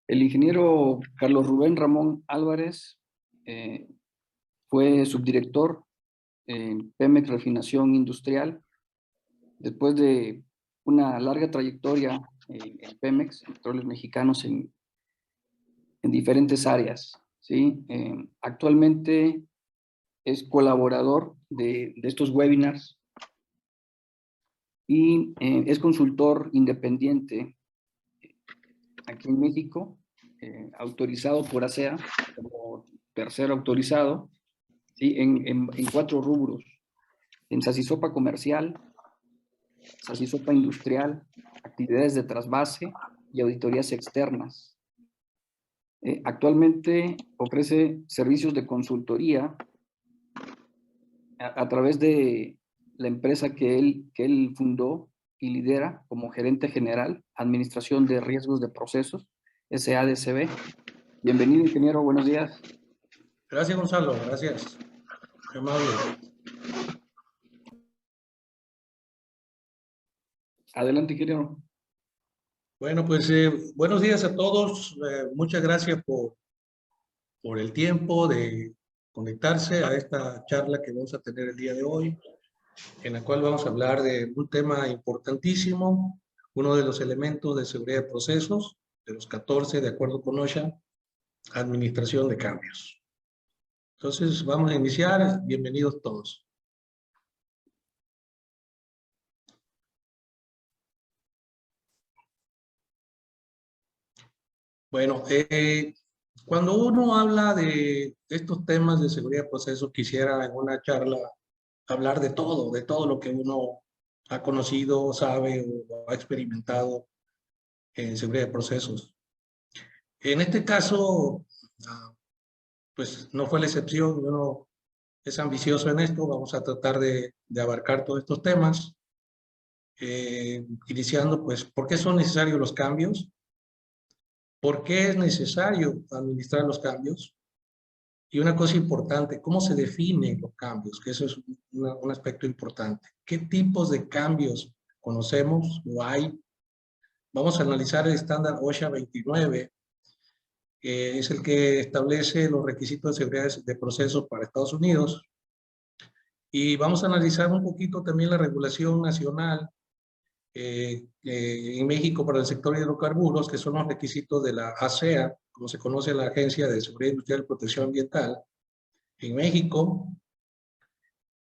El ingeniero Carlos Rubén Ramón Álvarez fue subdirector en Pemex Refinación Industrial. Después de una larga trayectoria en Pemex, Petróleos Mexicanos, en diferentes áreas, ¿sí? Actualmente es colaborador de estos webinars y es consultor independiente aquí en México, autorizado por ASEA como tercero autorizado, ¿sí? en 4 rubros: en salchisopa comercial, salchisopa industrial, actividades de trasvase y auditorías externas. Actualmente ofrece servicios de consultoría a través de la empresa que él fundó y lidera como gerente general, Administración de Riesgos de Procesos, SADCB. Bienvenido, ingeniero, buenos días. Gracias, Gonzalo, gracias. Qué amable. Adelante, ingeniero. Bueno, pues buenos días a todos. Muchas gracias por el tiempo de conectarse a esta charla que vamos a tener el día de hoy, en la cual vamos a hablar de un tema importantísimo, uno de los elementos de seguridad de procesos, de los 14, de acuerdo con OSHA, administración de cambios. Entonces, vamos a iniciar. Bienvenidos todos. Bueno, cuando uno habla de estos temas de seguridad de procesos, quisiera en una charla hablar de todo lo que uno ha conocido, sabe o ha experimentado en seguridad de procesos. En este caso, pues no fue la excepción. Uno es ambicioso en esto. Vamos a tratar de abarcar todos estos temas, iniciando, pues, ¿por qué son necesarios los cambios? ¿Por qué es necesario administrar los cambios? Y una cosa importante, ¿cómo se definen los cambios? Que eso es un aspecto importante. ¿Qué tipos de cambios conocemos o hay? Vamos a analizar el estándar OSHA 29, que es el que establece los requisitos de seguridad de procesos para Estados Unidos. Y vamos a analizar un poquito también la regulación nacional en México para el sector de hidrocarburos, que son los requisitos de la ASEA, como se conoce la Agencia de Seguridad Industrial y Protección Ambiental, en México.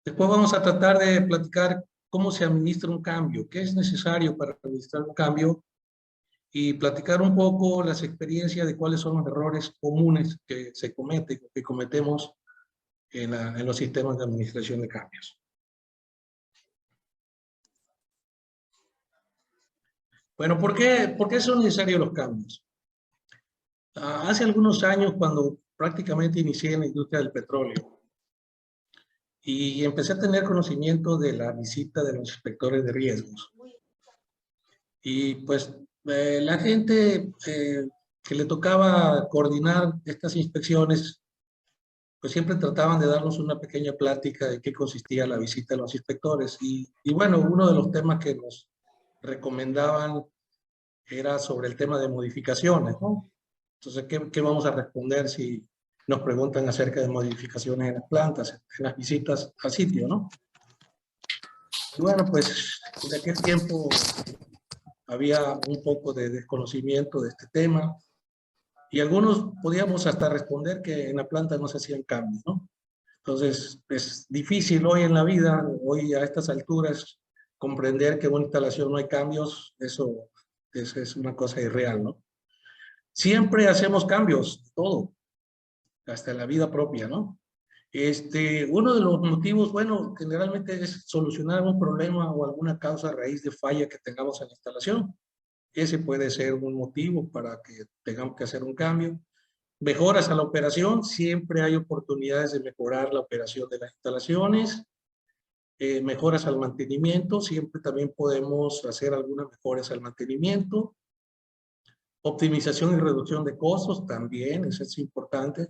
Después vamos a tratar de platicar cómo se administra un cambio, qué es necesario para administrar un cambio, y platicar un poco las experiencias de cuáles son los errores comunes que se cometen, que cometemos en los sistemas de administración de cambios. Bueno, ¿por qué son necesarios los cambios? Hace algunos años, cuando prácticamente inicié en la industria del petróleo y empecé a tener conocimiento de la visita de los inspectores de riesgos, y pues la gente que le tocaba coordinar estas inspecciones, pues siempre trataban de darnos una pequeña plática de qué consistía la visita de los inspectores. Y bueno, uno de los temas que nos recomendaban era sobre el tema de modificaciones, ¿no? Entonces, ¿qué vamos a responder si nos preguntan acerca de modificaciones en las plantas, en las visitas al sitio, ¿no? Y bueno, pues en aquel tiempo había un poco de desconocimiento de este tema, y algunos podíamos hasta responder que en la planta no se hacían cambios, ¿no? Entonces, es difícil hoy en la vida, hoy a estas alturas, comprender que en una instalación no hay cambios. Eso es una cosa irreal, ¿no? Siempre hacemos cambios, todo, hasta en la vida propia, ¿no? Uno de los motivos, bueno, generalmente es solucionar un problema o alguna causa a raíz de falla que tengamos en la instalación. Ese puede ser un motivo para que tengamos que hacer un cambio. Mejoras a la operación, siempre hay oportunidades de mejorar la operación de las instalaciones. Mejoras al mantenimiento, siempre también podemos hacer algunas mejoras al mantenimiento. Optimización y reducción de costos, también, eso es importante.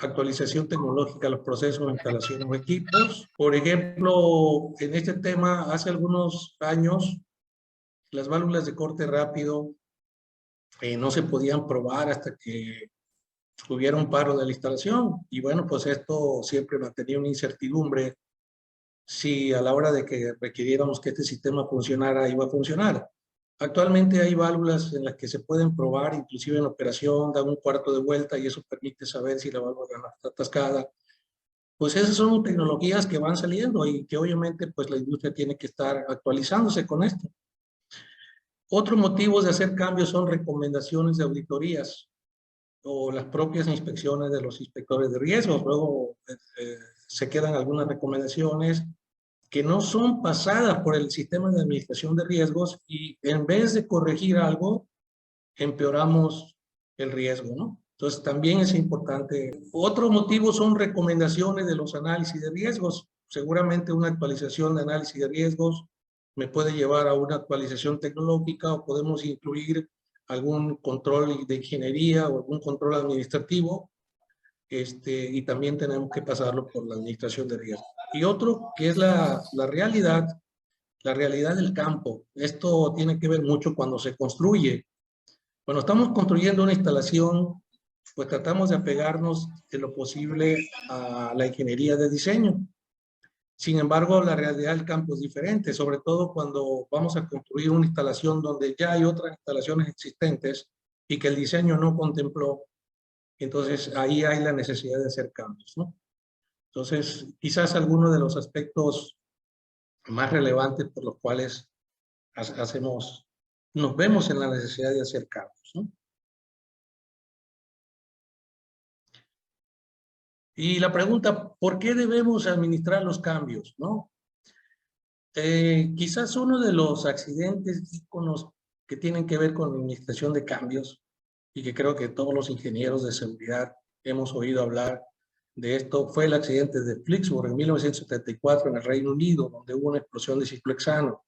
Actualización tecnológica de los procesos, instalaciones o equipos. Por ejemplo, en este tema, hace algunos años, las válvulas de corte rápido no se podían probar hasta que hubiera un paro de la instalación. Y bueno, pues esto siempre mantenía una incertidumbre si a la hora de que requiriéramos que este sistema funcionara, iba a funcionar. Actualmente hay válvulas en las que se pueden probar, inclusive en operación, dan un cuarto de vuelta y eso permite saber si la válvula está atascada. Pues esas son tecnologías que van saliendo y que obviamente pues la industria tiene que estar actualizándose con esto. Otros motivos de hacer cambios son recomendaciones de auditorías o las propias inspecciones de los inspectores de riesgos. Luego se quedan algunas recomendaciones que no son pasadas por el sistema de administración de riesgos y en vez de corregir algo, empeoramos el riesgo, ¿no? Entonces también es importante. Otro motivo son recomendaciones de los análisis de riesgos. Seguramente una actualización de análisis de riesgos me puede llevar a una actualización tecnológica o podemos incluir algún control de ingeniería o algún control administrativo, y también tenemos que pasarlo por la administración de riesgos. Y otro que es la realidad del campo. Esto tiene que ver mucho cuando se construye. Cuando estamos construyendo una instalación, pues tratamos de apegarnos en lo posible a la ingeniería de diseño. Sin embargo, la realidad del campo es diferente, sobre todo cuando vamos a construir una instalación donde ya hay otras instalaciones existentes y que el diseño no contempló. Entonces, ahí hay la necesidad de hacer cambios, ¿no? Entonces, quizás algunos de los aspectos más relevantes por los cuales nos vemos en la necesidad de hacer cambios, ¿no? Y la pregunta, ¿por qué debemos administrar los cambios, no? Quizás uno de los accidentes íconos que tienen que ver con la administración de cambios y que creo que todos los ingenieros de seguridad hemos oído hablar de esto fue el accidente de Flixbus en 1974 en el Reino Unido, donde hubo una explosión de ciclohexano.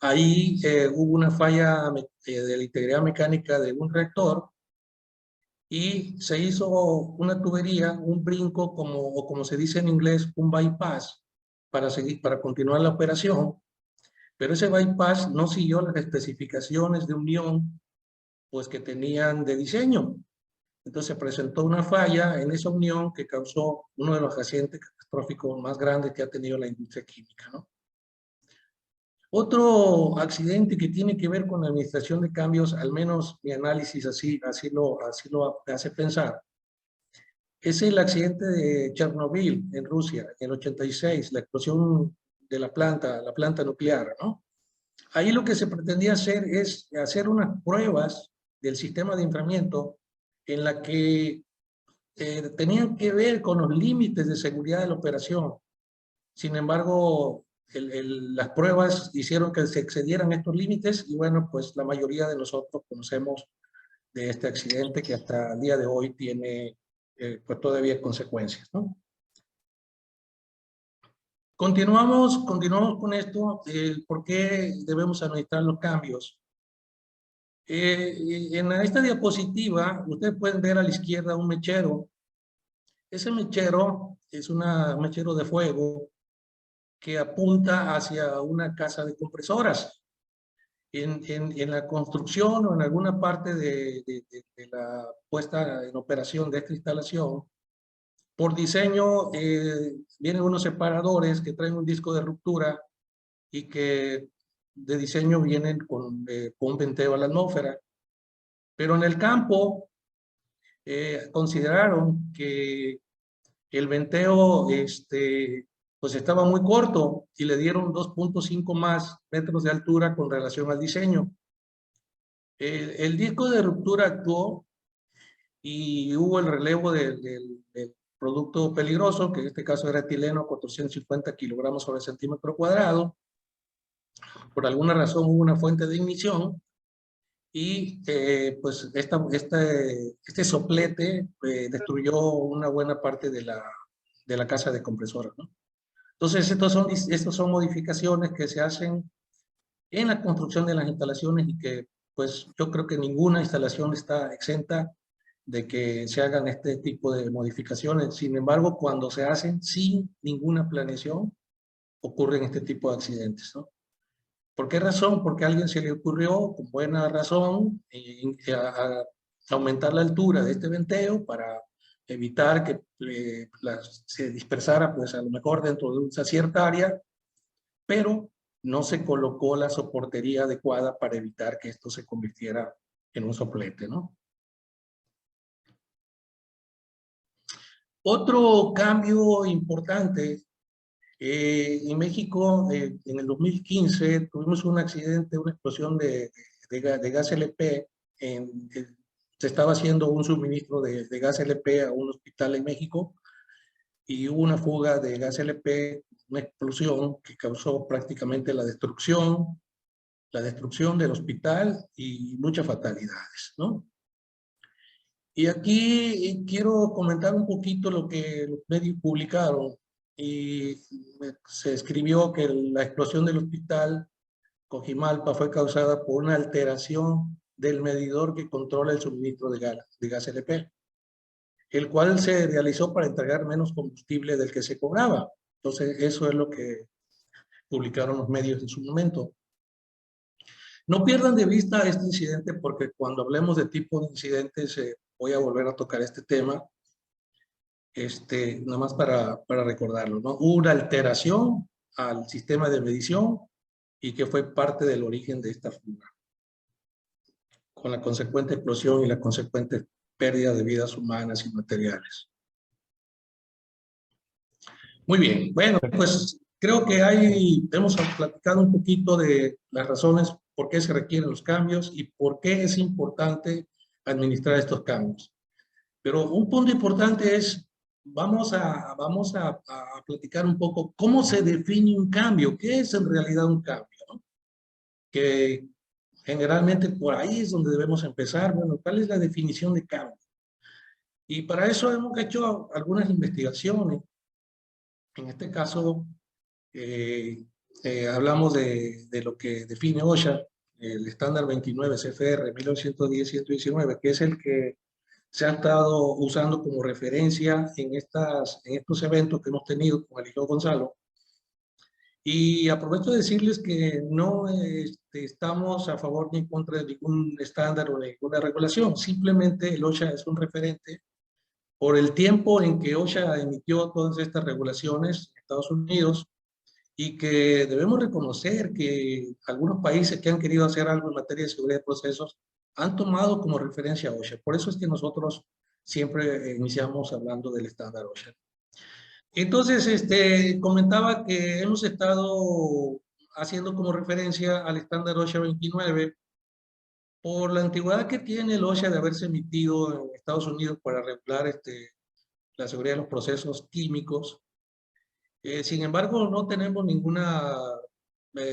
Ahí hubo una falla de la integridad mecánica de un reactor y se hizo una tubería, un brinco, como se dice en inglés, un bypass, para continuar la operación, pero ese bypass no siguió las especificaciones de unión pues, que tenían de diseño. Entonces se presentó una falla en esa unión que causó uno de los accidentes catastróficos más grandes que ha tenido la industria química, ¿no? Otro accidente que tiene que ver con la administración de cambios, al menos mi análisis así lo hace pensar, es el accidente de Chernobyl en Rusia, en el 86, la explosión de la planta nuclear, ¿no? Ahí lo que se pretendía hacer es hacer unas pruebas del sistema de enfriamiento en la que tenían que ver con los límites de seguridad de la operación. Sin embargo, las pruebas hicieron que se excedieran estos límites y bueno, pues la mayoría de nosotros conocemos de este accidente que hasta el día de hoy tiene pues todavía consecuencias, ¿no? Continuamos con esto, ¿por qué debemos administrar los cambios? En esta diapositiva, ustedes pueden ver a la izquierda un mechero. Ese mechero es un mechero de fuego que apunta hacia una casa de compresoras. En la construcción o en alguna parte de la puesta en operación de esta instalación, por diseño vienen unos separadores que traen un disco de ruptura y que de diseño vienen con venteo a la atmósfera. Pero en el campo consideraron que el venteo pues estaba muy corto y le dieron 2.5 más metros de altura con relación al diseño. El disco de ruptura actuó y hubo el relevo del producto peligroso, que en este caso era etileno, 450 kilogramos sobre centímetro cuadrado. Por alguna razón hubo una fuente de ignición y pues este soplete destruyó una buena parte de la casa de compresora, ¿no? Entonces, estos son modificaciones que se hacen en la construcción de las instalaciones y que, pues, yo creo que ninguna instalación está exenta de que se hagan este tipo de modificaciones. Sin embargo, cuando se hacen sin ninguna planeación, ocurren este tipo de accidentes, ¿no? ¿Por qué razón? Porque a alguien se le ocurrió, con buena razón, aumentar la altura de este venteo para evitar que se dispersara, pues a lo mejor dentro de una cierta área, pero no se colocó la soportería adecuada para evitar que esto se convirtiera en un soplete, ¿no? Otro cambio importante, en México, en el 2015, tuvimos un accidente, una explosión de gas LP. Se estaba haciendo un suministro de gas LP a un hospital en México y hubo una fuga de gas LP, una explosión que causó prácticamente la destrucción del hospital y muchas fatalidades, ¿no? Y aquí quiero comentar un poquito lo que los medios publicaron. Y se escribió que la explosión del hospital Cojimalpa fue causada por una alteración del medidor que controla el suministro de gas LP, el cual se realizó para entregar menos combustible del que se cobraba. Entonces, eso es lo que publicaron los medios en su momento. No pierdan de vista este incidente, porque cuando hablemos de tipo de incidentes, voy a volver a tocar este tema, nada más para recordarlo, ¿no? Hubo una alteración al sistema de medición y que fue parte del origen de esta fuga, con la consecuente explosión y la consecuente pérdida de vidas humanas y materiales. Muy bien, bueno, pues creo que hemos platicado un poquito de las razones por qué se requieren los cambios y por qué es importante administrar estos cambios. Pero un punto importante es, vamos a platicar un poco cómo se define un cambio, qué es en realidad un cambio, ¿no? Que generalmente por ahí es donde debemos empezar. Bueno, ¿cuál es la definición de cambio? Y para eso hemos hecho algunas investigaciones. En este caso, hablamos de lo que define OSHA, el estándar 29 CFR 1910-119, que es el que se ha estado usando como referencia en estos eventos que hemos tenido con el hijo Gonzalo. Y aprovecho de decirles que no estamos a favor ni en contra de ningún estándar o de ninguna regulación. Simplemente el OSHA es un referente por el tiempo en que OSHA emitió todas estas regulaciones en Estados Unidos, y que debemos reconocer que algunos países que han querido hacer algo en materia de seguridad de procesos han tomado como referencia a OSHA. Por eso es que nosotros siempre iniciamos hablando del estándar OSHA. Entonces, comentaba que hemos estado haciendo como referencia al estándar OSHA 29 por la antigüedad que tiene el OSHA de haberse emitido en Estados Unidos para regular la seguridad de los procesos químicos. Sin embargo, no tenemos ninguna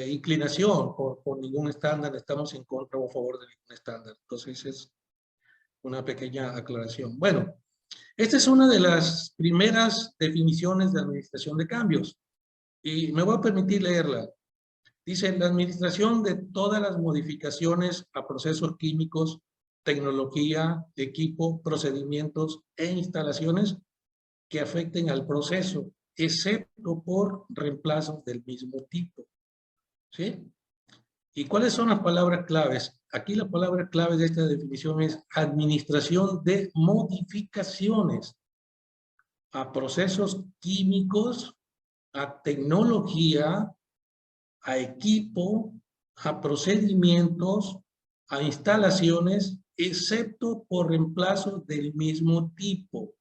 inclinación por ningún estándar, estamos en contra o a favor de ningún estándar. Entonces, es una pequeña aclaración. Bueno, esta es una de las primeras definiciones de administración de cambios y me voy a permitir leerla. Dice: la administración de todas las modificaciones a procesos químicos, tecnología, equipo, procedimientos e instalaciones que afecten al proceso, excepto por reemplazos del mismo tipo. ¿Sí? ¿Y cuáles son las palabras claves? Aquí la palabra clave de esta definición es administración de modificaciones a procesos químicos, a tecnología, a equipo, a procedimientos, a instalaciones, excepto por reemplazos del mismo tipo.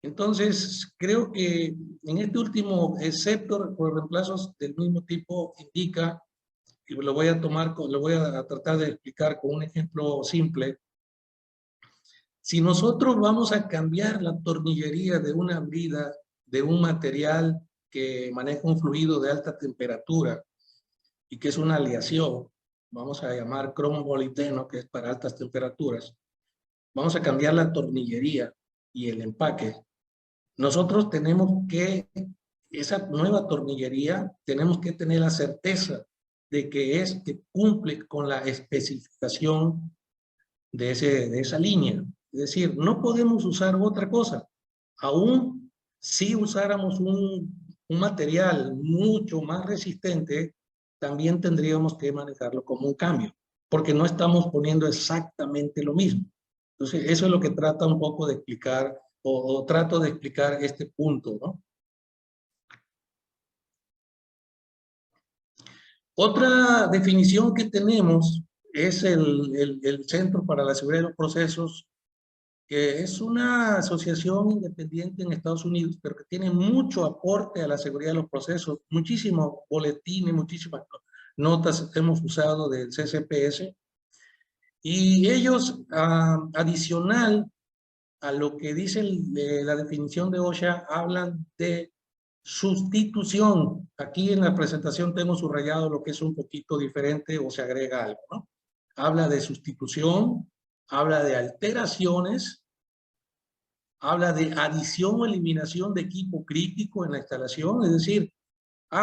Entonces, creo que en este último, excepto por reemplazos del mismo tipo, indica, y lo voy a tratar de explicar con un ejemplo simple. Si nosotros vamos a cambiar la tornillería de una brida, de un material que maneja un fluido de alta temperatura y que es una aleación, vamos a llamar cromo molibdeno, que es para altas temperaturas, vamos a cambiar la tornillería y el empaque. Nosotros tenemos que, esa nueva tornillería, tenemos que tener la certeza de que cumple con la especificación de esa línea. Es decir, no podemos usar otra cosa. Aún si usáramos un material mucho más resistente, también tendríamos que manejarlo como un cambio, porque no estamos poniendo exactamente lo mismo. Entonces, eso es lo que trata un poco de explicar, o trato de explicar este punto, ¿no? Otra definición que tenemos es el Centro para la Seguridad de los Procesos, que es una asociación independiente en Estados Unidos, pero que tiene mucho aporte a la seguridad de los procesos, muchísimos boletines, muchísimas notas hemos usado del CCPS, y ellos, adicional a lo que dice la definición de OSHA, hablan de sustitución. Aquí en la presentación tengo subrayado lo que es un poquito diferente o se agrega algo, ¿no? Habla de sustitución, habla de alteraciones, habla de adición o eliminación de equipo crítico en la instalación, es decir,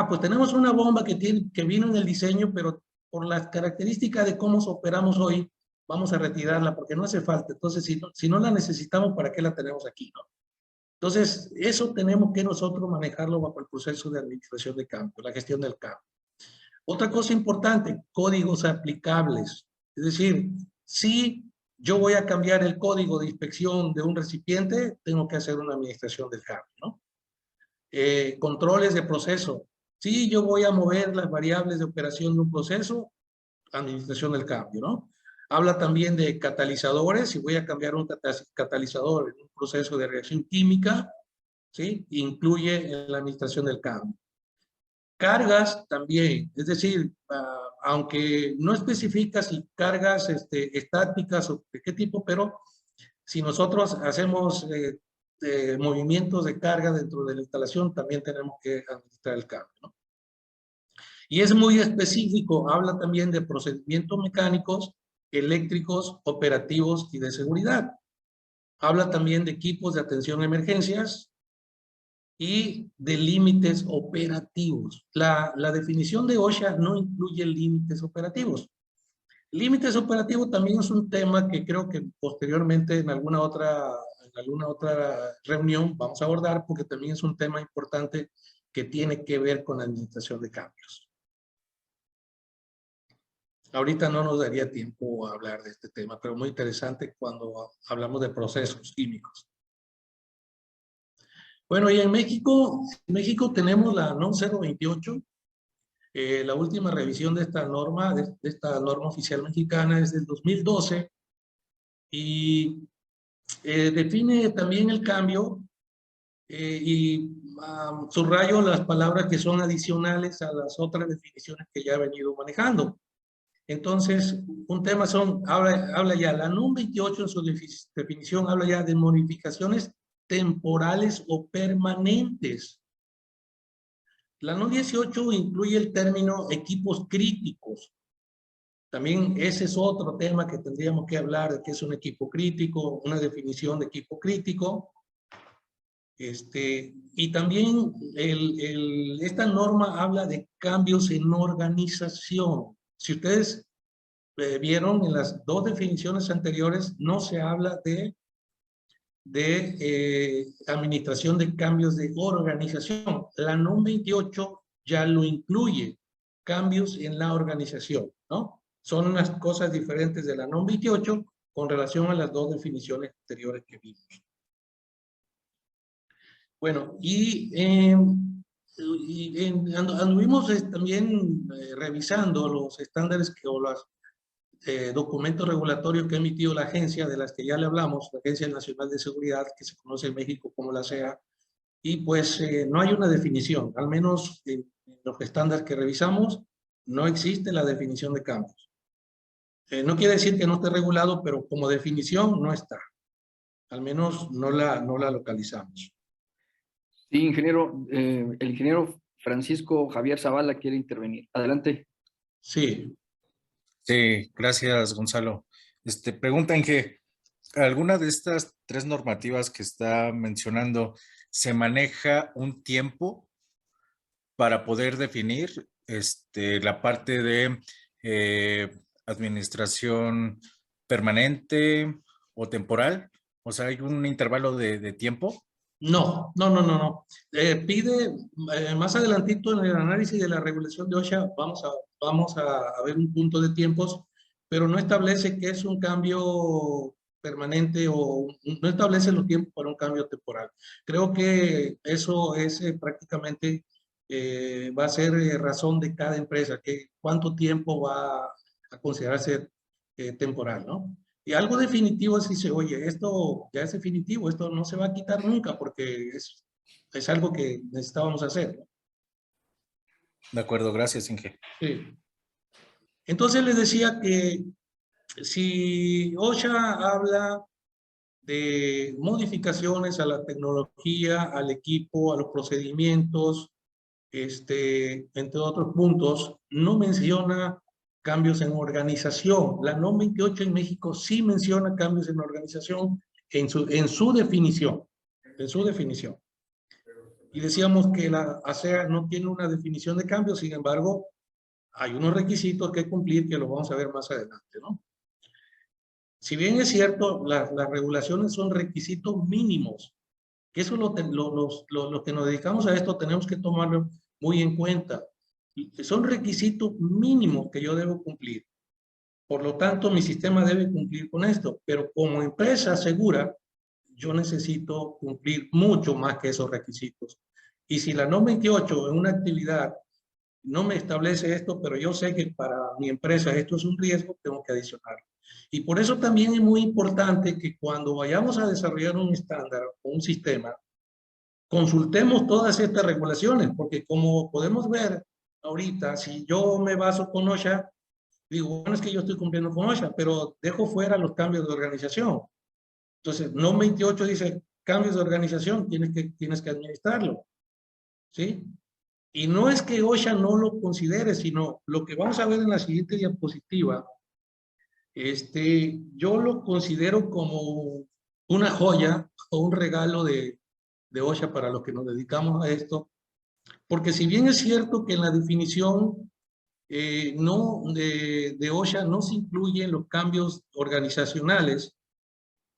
pues tenemos una bomba que vino en el diseño, pero por las características de cómo operamos hoy, vamos a retirarla porque no hace falta. Entonces, si no la necesitamos, ¿para qué la tenemos aquí, no? Entonces, eso tenemos que nosotros manejarlo bajo el proceso de administración de cambio, la gestión del cambio. Otra cosa importante, códigos aplicables. Es decir, si yo voy a cambiar el código de inspección de un recipiente, tengo que hacer una administración del cambio, ¿no? Controles de proceso. Si yo voy a mover las variables de operación de un proceso, administración del cambio, ¿no? Habla también de catalizadores. Si voy a cambiar un catalizador en un proceso de reacción química, ¿sí? Incluye la administración del cambio. Cargas también, es decir, aunque no especifica si cargas estáticas o de qué tipo, pero si nosotros hacemos movimientos de carga dentro de la instalación, también tenemos que administrar el cambio, ¿no? Y es muy específico, habla también de procedimientos mecánicos, eléctricos, operativos y de seguridad. Habla también de equipos de atención a emergencias y de límites operativos. La definición de OSHA no incluye límites operativos. Límites operativos también es un tema que creo que posteriormente en alguna otra reunión vamos a abordar, porque también es un tema importante que tiene que ver con la administración de cambios. Ahorita no nos daría tiempo a hablar de este tema, pero muy interesante cuando hablamos de procesos químicos. Bueno, y en México tenemos la NOM 028. La última revisión de esta norma oficial mexicana es del 2012 y define también el cambio y subrayo las palabras que son adicionales a las otras definiciones que ya he venido manejando. Entonces, un tema habla ya, la NOM 28 en su definición habla ya de modificaciones temporales o permanentes. La NOM 18 incluye el término equipos críticos. También ese es otro tema que tendríamos que hablar, de qué es un equipo crítico, una definición de equipo crítico. Y también esta norma habla de cambios en organización. Si ustedes vieron en las dos definiciones anteriores, no se habla de administración de cambios de organización. La NOM 28 ya lo incluye, cambios en la organización, ¿no? Son unas cosas diferentes de la NOM 28 con relación a las dos definiciones anteriores que vimos. Bueno, anduvimos también revisando los estándares o los documentos regulatorios que ha emitido la agencia, de las que ya le hablamos, la Agencia Nacional de Seguridad, que se conoce en México como la CEA, y pues no hay una definición, al menos en los estándares que revisamos, no existe la definición de cambios. No quiere decir que no esté regulado, pero como definición no está. Al menos no la localizamos. Sí, ingeniero, el ingeniero Francisco Javier Zavala quiere intervenir. Adelante. Sí. Sí, gracias, Gonzalo. Preguntan que alguna de estas tres normativas que está mencionando, ¿se maneja un tiempo para poder definir la parte de administración permanente o temporal? O sea, ¿hay un intervalo de tiempo? No. Pide, más adelantito en el análisis de la regulación de OSHA, vamos a ver un punto de tiempos, pero no establece que es un cambio permanente o no establece los tiempos para un cambio temporal. Creo que eso es prácticamente, va a ser razón de cada empresa, que cuánto tiempo va a considerarse temporal, ¿no? Y algo definitivo es dice, oye, esto ya es definitivo, esto no se va a quitar nunca porque es algo que necesitábamos hacer, ¿no? De acuerdo, gracias, Inge. Sí. Entonces les decía que si OSHA habla de modificaciones a la tecnología, al equipo, a los procedimientos, entre otros puntos, no menciona cambios en organización. La NOM 28 en México sí menciona cambios en organización en su definición. En su definición. Y decíamos que la ASEA no tiene una definición de cambio, sin embargo, hay unos requisitos que cumplir que los vamos a ver más adelante, ¿no? Si bien es cierto, las regulaciones son requisitos mínimos, que eso los que nos dedicamos a esto tenemos que tomarlo muy en cuenta. Son requisitos mínimos que yo debo cumplir. Por lo tanto, mi sistema debe cumplir con esto. Pero como empresa segura, yo necesito cumplir mucho más que esos requisitos. Y si la NOM 28 en una actividad no me establece esto, pero yo sé que para mi empresa esto es un riesgo, tengo que adicionarlo. Y por eso también es muy importante que cuando vayamos a desarrollar un estándar o un sistema, consultemos todas estas regulaciones, porque como podemos ver ahorita, si yo me baso con OSHA, digo, bueno, es que yo estoy cumpliendo con OSHA, pero dejo fuera los cambios de organización. Entonces, NOM 28 dice, cambios de organización, tienes que administrarlo. ¿Sí? Y no es que OSHA no lo considere, sino lo que vamos a ver en la siguiente diapositiva, yo lo considero como una joya o un regalo de OSHA para los que nos dedicamos a esto, porque si bien es cierto que en la definición de OSHA no se incluyen los cambios organizacionales,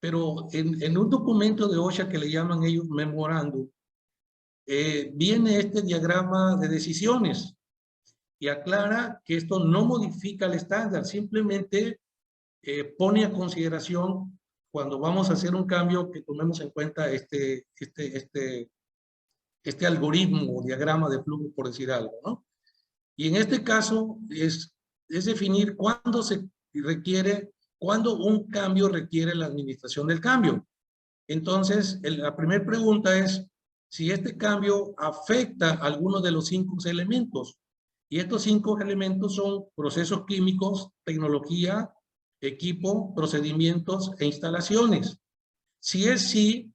pero en un documento de OSHA que le llaman ellos memorándum, viene este diagrama de decisiones y aclara que esto no modifica el estándar, simplemente pone a consideración cuando vamos a hacer un cambio que tomemos en cuenta este algoritmo o diagrama de flujo, por decir algo, ¿no? Y en este caso es definir cuándo cuándo un cambio requiere la administración del cambio. Entonces, la primera pregunta es si este cambio afecta a alguno de los 5 elementos. Y estos 5 elementos son procesos químicos, tecnología, equipo, procedimientos e instalaciones. Si es sí,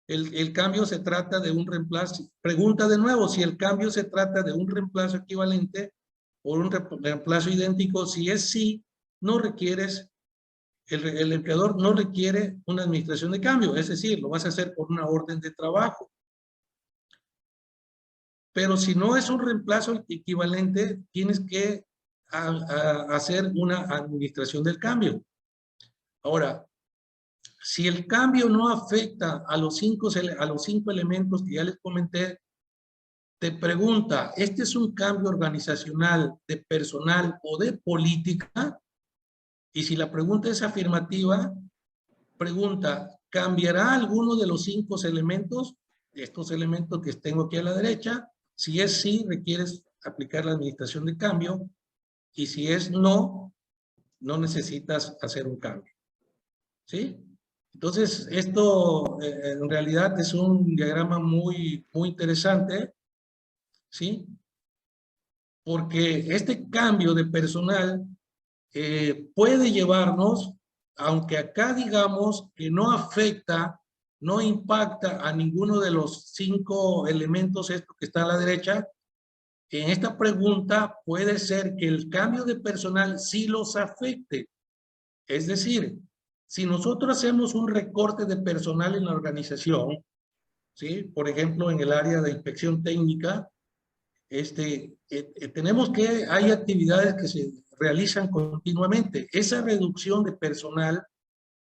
el cambio se trata de un reemplazo. Pregunta de nuevo, si el cambio se trata de un reemplazo equivalente o un reemplazo idéntico, si es sí, no requieres, el empleador no requiere una administración de cambio, es decir, lo vas a hacer por una orden de trabajo. Pero si no es un reemplazo equivalente, tienes que hacer una administración del cambio. Ahora, si el cambio no afecta a los 5 elementos que ya les comenté, te pregunta, ¿este es un cambio organizacional, de personal o de política? Y si la pregunta es afirmativa, pregunta, ¿cambiará alguno de los 5 elementos? Estos elementos que tengo aquí a la derecha. Si es sí, requieres aplicar la administración de cambio. Y si es no, no necesitas hacer un cambio. ¿Sí? Entonces, esto en realidad es un diagrama muy interesante. ¿Sí? Porque este cambio de personal puede llevarnos, aunque acá digamos que no afecta, no impacta a ninguno de los 5 elementos estos que está a la derecha, en esta pregunta puede ser que el cambio de personal sí los afecte. Es decir, si nosotros hacemos un recorte de personal en la organización, ¿sí? Por ejemplo, en el área de inspección técnica, tenemos que hay actividades que se realizan continuamente. Esa reducción de personal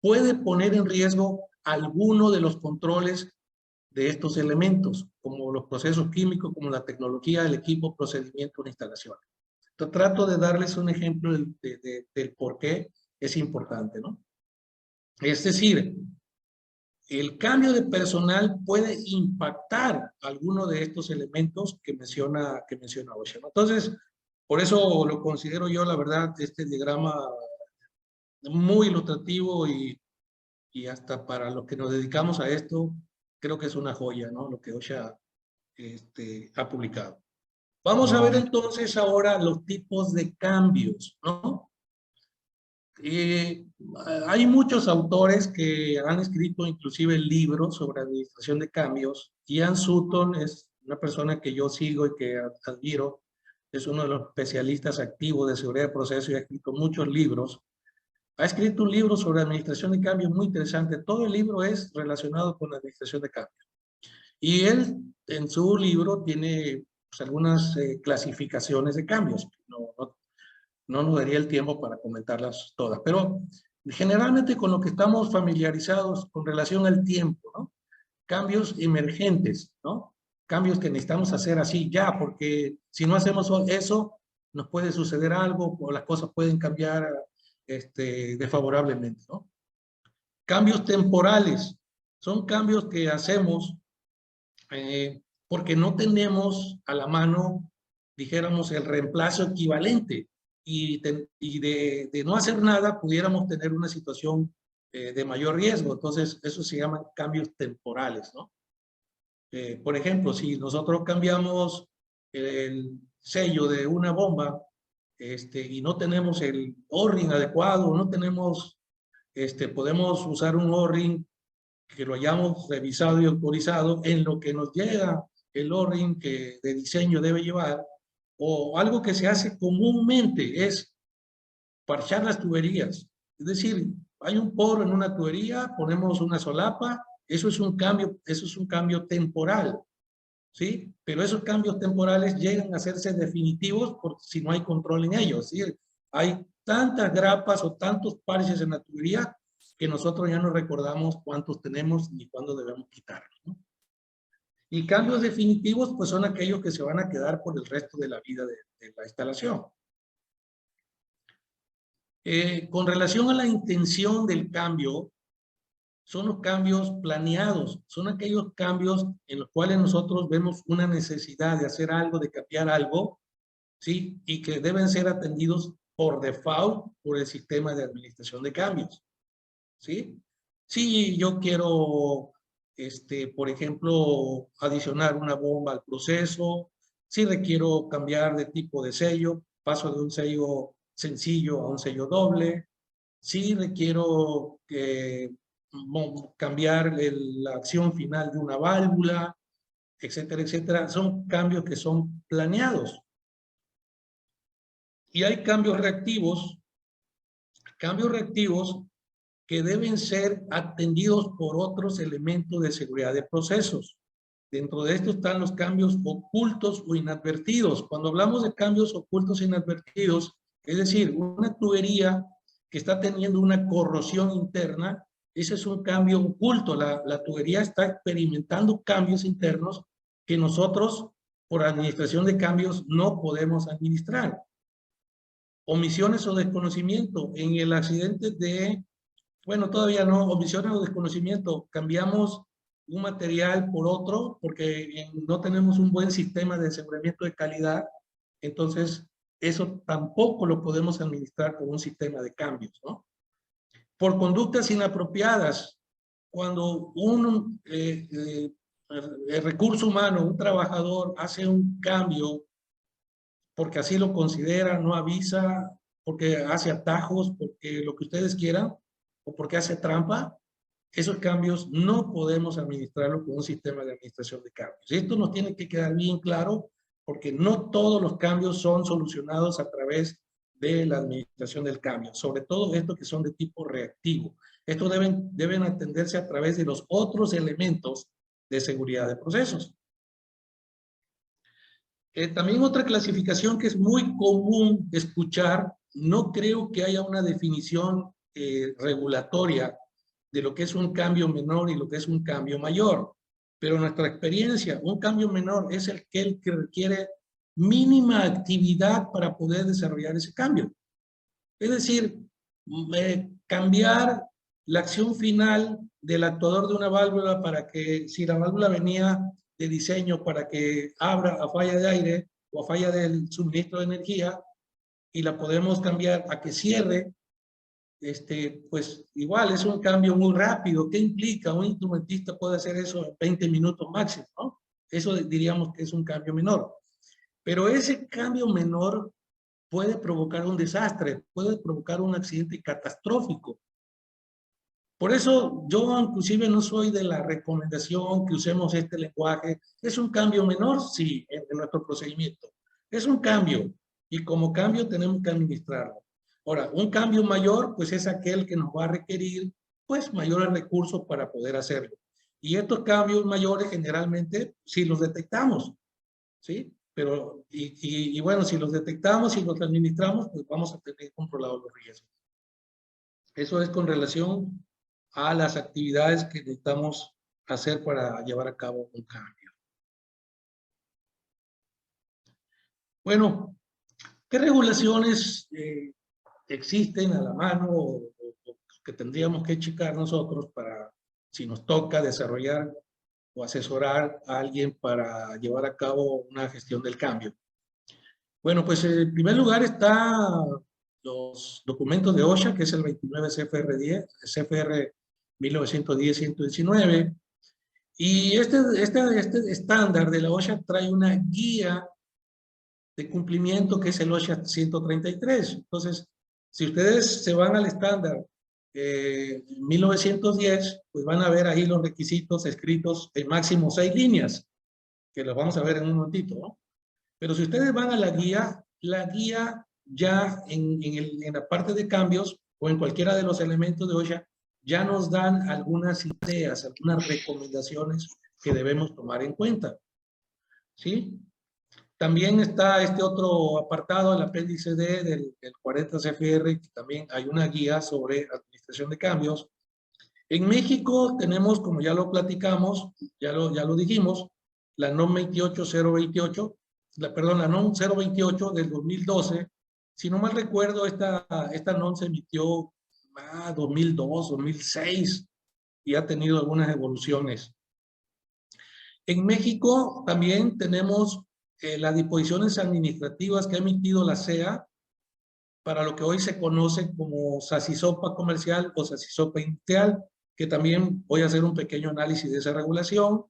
puede poner en riesgo alguno de los controles de estos elementos, como los procesos químicos, como la tecnología, el equipo, procedimiento, la instalación. Entonces, trato de darles un ejemplo del por qué es importante, ¿no? Es decir, el cambio de personal puede impactar alguno de estos elementos que menciona Osha, ¿no? Entonces, por eso lo considero yo, la verdad, este diagrama muy ilustrativo y hasta para los que nos dedicamos a esto, creo que es una joya, ¿no? Lo que Osha ha publicado. Vamos a ver entonces ahora los tipos de cambios, ¿no? Hay muchos autores que han escrito inclusive libros sobre administración de cambios. Ian Sutton es una persona que yo sigo y que admiro. Es uno de los especialistas activos de seguridad de procesos y ha escrito muchos libros. Ha escrito un libro sobre administración de cambios muy interesante. Todo el libro es relacionado con la administración de cambios. Y él en su libro tiene pues, algunas clasificaciones de cambios. No nos daría el tiempo para comentarlas todas, pero generalmente con lo que estamos familiarizados con relación al tiempo, ¿no? Cambios emergentes, ¿no? Cambios que necesitamos hacer así ya, porque si no hacemos eso, nos puede suceder algo o las cosas pueden cambiar desfavorablemente, ¿no? Cambios temporales, son cambios que hacemos porque no tenemos a la mano, dijéramos, el reemplazo equivalente y de no hacer nada pudiéramos tener una situación de mayor riesgo. Entonces, eso se llaman cambios temporales, ¿no? Por ejemplo, si nosotros cambiamos el sello de una bomba y no tenemos el O-ring adecuado, no tenemos, podemos usar un O-ring que lo hayamos revisado y autorizado en lo que nos llega el O-ring que de diseño debe llevar, o algo que se hace comúnmente es parchar las tuberías. Es decir, hay un poro en una tubería, ponemos una solapa, eso es un cambio temporal, ¿sí? Pero esos cambios temporales llegan a hacerse definitivos si no hay control en ellos. Es decir, hay tantas grapas o tantos parches en la tubería que nosotros ya no recordamos cuántos tenemos ni cuándo debemos quitarlos, ¿no? Y cambios definitivos, pues son aquellos que se van a quedar por el resto de la vida de la instalación. Con relación a la intención del cambio, son los cambios planeados, son aquellos cambios en los cuales nosotros vemos una necesidad de hacer algo, de cambiar algo, ¿sí? Y que deben ser atendidos por default por el sistema de administración de cambios, ¿sí? Si yo quiero, por ejemplo, adicionar una bomba al proceso, si requiero cambiar de tipo de sello, paso de un sello sencillo a un sello doble, si requiero cambiar la acción final de una válvula, etcétera, etcétera. Son cambios que son planeados. Y hay cambios reactivos que deben ser atendidos por otros elementos de seguridad de procesos. Dentro de esto están los cambios ocultos o inadvertidos. Cuando hablamos de cambios ocultos e inadvertidos, es decir, una tubería que está teniendo una corrosión interna, ese es un cambio oculto. La tubería está experimentando cambios internos que nosotros, por administración de cambios, no podemos administrar. Omisiones o desconocimiento. En el accidente bueno, todavía no, omisiones o desconocimiento, cambiamos un material por otro porque no tenemos un buen sistema de aseguramiento de calidad, entonces eso tampoco lo podemos administrar con un sistema de cambios, ¿no? Por conductas inapropiadas, cuando el recurso humano, un trabajador hace un cambio porque así lo considera, no avisa, porque hace atajos, porque lo que ustedes quieran, o porque hace trampa, esos cambios no podemos administrarlo con un sistema de administración de cambios. Y esto nos tiene que quedar bien claro, porque no todos los cambios son solucionados a través de la administración del cambio, sobre todo estos que son de tipo reactivo. Estos deben atenderse a través de los otros elementos de seguridad de procesos. También otra clasificación que es muy común escuchar, no creo que haya una definición regulatoria de lo que es un cambio menor y lo que es un cambio mayor, pero nuestra experiencia, un cambio menor es el que requiere mínima actividad para poder desarrollar ese cambio. Es decir, cambiar la acción final del actuador de una válvula para que, si la válvula venía de diseño para que abra a falla de aire o a falla del suministro de energía, y la podemos cambiar a que cierre, pues igual es un cambio muy rápido. ¿Qué implica? Un instrumentista puede hacer eso en 20 minutos máximo, ¿no? Eso diríamos que es un cambio menor. Pero ese cambio menor puede provocar un desastre, puede provocar un accidente catastrófico. Por eso yo inclusive no soy de la recomendación que usemos este lenguaje. Es un cambio menor, sí, en nuestro procedimiento. Es un cambio y como cambio tenemos que administrarlo. Ahora, un cambio mayor, pues es aquel que nos va a requerir pues mayores recursos para poder hacerlo. Y estos cambios mayores generalmente si los detectamos, ¿sí? Pero, y bueno, si los detectamos y los administramos, pues vamos a tener controlados los riesgos. Eso es con relación a las actividades que necesitamos hacer para llevar a cabo un cambio. Bueno, ¿qué regulaciones existen a la mano o que tendríamos que checar nosotros para, si nos toca desarrollar o asesorar a alguien para llevar a cabo una gestión del cambio? Bueno, pues en primer lugar está los documentos de OSHA, que es el 29 CFR 1910-119, y este estándar de la OSHA trae una guía de cumplimiento que es el OSHA 133. Entonces, si ustedes se van al estándar 1910, pues van a ver ahí los requisitos escritos en máximo 6 líneas, que los vamos a ver en un momentito, ¿no? Pero si ustedes van a la guía ya en la parte de cambios o en cualquiera de los elementos de OSHA, ya nos dan algunas ideas, algunas recomendaciones que debemos tomar en cuenta. ¿Sí? También está este otro apartado, el apéndice D del 40 CFR, que también hay una guía sobre administración de cambios. En México tenemos, como ya lo platicamos, ya lo dijimos, la NOM 28028, la NOM 028 del 2012. Si no mal recuerdo, esta NOM se emitió en 2002, 2006 y ha tenido algunas evoluciones. En México también tenemos las disposiciones administrativas que ha emitido la CEA para lo que hoy se conoce como SACISOPA comercial o SACISOPA industrial, que también voy a hacer un pequeño análisis de esa regulación.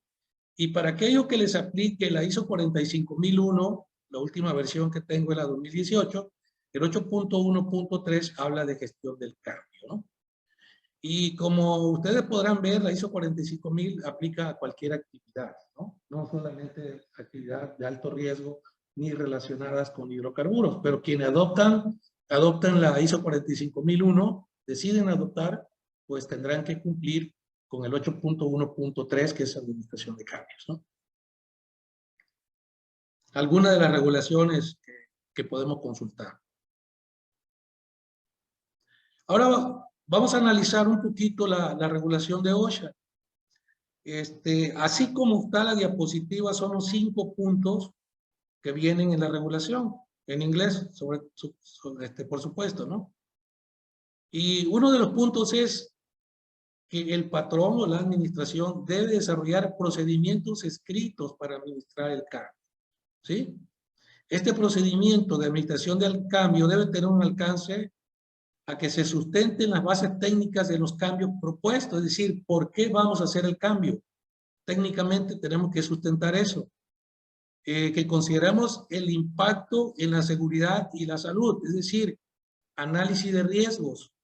Y para aquello que les aplique la ISO 45001, la última versión que tengo es la 2018, el 8.1.3 habla de gestión del cambio, ¿no? Y como ustedes podrán ver, la ISO 45000 aplica a cualquier actividad, ¿no? No solamente actividad de alto riesgo ni relacionadas con hidrocarburos, pero quienes adoptan la ISO 45001, deciden adoptar, pues tendrán que cumplir con el 8.1.3, que es administración de cambios, ¿no? Algunas de las regulaciones que podemos consultar. Ahora vamos a analizar un poquito la regulación de OSHA. Así como está la diapositiva, son los 5 puntos que vienen en la regulación, en inglés, por supuesto, ¿no? Y uno de los puntos es que el patrón o la administración debe desarrollar procedimientos escritos para administrar el cambio, ¿sí? Este procedimiento de administración del cambio debe tener un alcance a que se sustenten las bases técnicas de los cambios propuestos, es decir, ¿por qué vamos a hacer el cambio? Técnicamente tenemos que sustentar eso. Que consideramos el impacto en la seguridad y la salud, es decir, análisis de riesgos.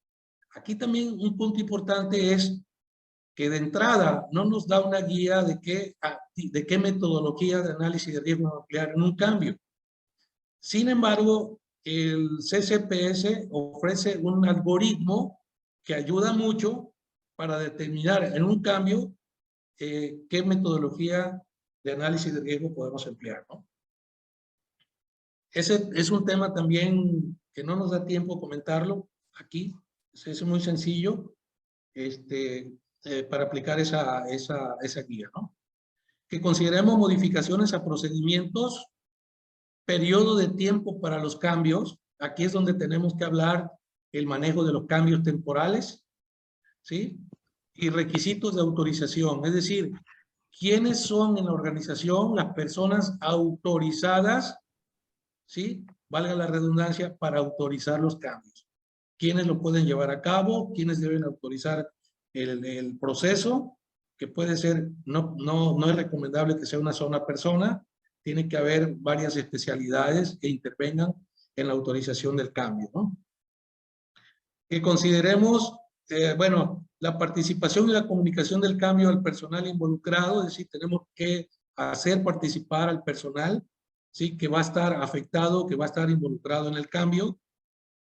Aquí también un punto importante es que de entrada no nos da una guía de qué metodología de análisis de riesgo nuclear en un cambio. Sin embargo, el CCPS ofrece un algoritmo que ayuda mucho para determinar en un cambio qué metodología de análisis de riesgo podemos emplear, ¿no? Ese es un tema también que no nos da tiempo comentarlo aquí. Es muy sencillo para aplicar esa guía, ¿no? que consideremos modificaciones a procedimientos, periodo de tiempo para los cambios. Aquí es donde tenemos que hablar el manejo de los cambios temporales, ¿sí? Y requisitos de autorización, es decir, ¿quiénes son en la organización las personas autorizadas, ¿sí? Valga la redundancia, para autorizar los cambios? ¿Quiénes lo pueden llevar a cabo? ¿Quiénes deben autorizar el proceso? Que puede ser, no es recomendable que sea una sola persona, tiene que haber varias especialidades que intervengan en la autorización del cambio, ¿no? Que consideremos, bueno, la participación y la comunicación del cambio al personal involucrado, es decir, tenemos que hacer participar al personal, ¿sí? Que va a estar afectado, que va a estar involucrado en el cambio.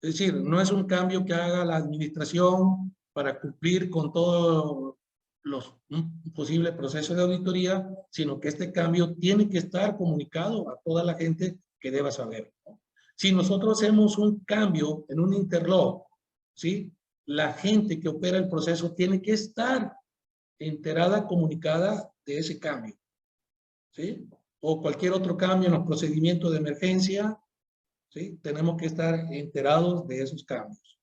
Es decir, no es un cambio que haga la administración para cumplir con todos un posible proceso de auditoría, sino que este cambio tiene que estar comunicado a toda la gente que deba saber, ¿no? Si nosotros hacemos un cambio en un interlock, ¿sí? La gente que opera el proceso tiene que estar enterada, comunicada de ese cambio, ¿sí? O cualquier otro cambio en los procedimientos de emergencia, ¿sí? Tenemos que estar enterados de esos cambios.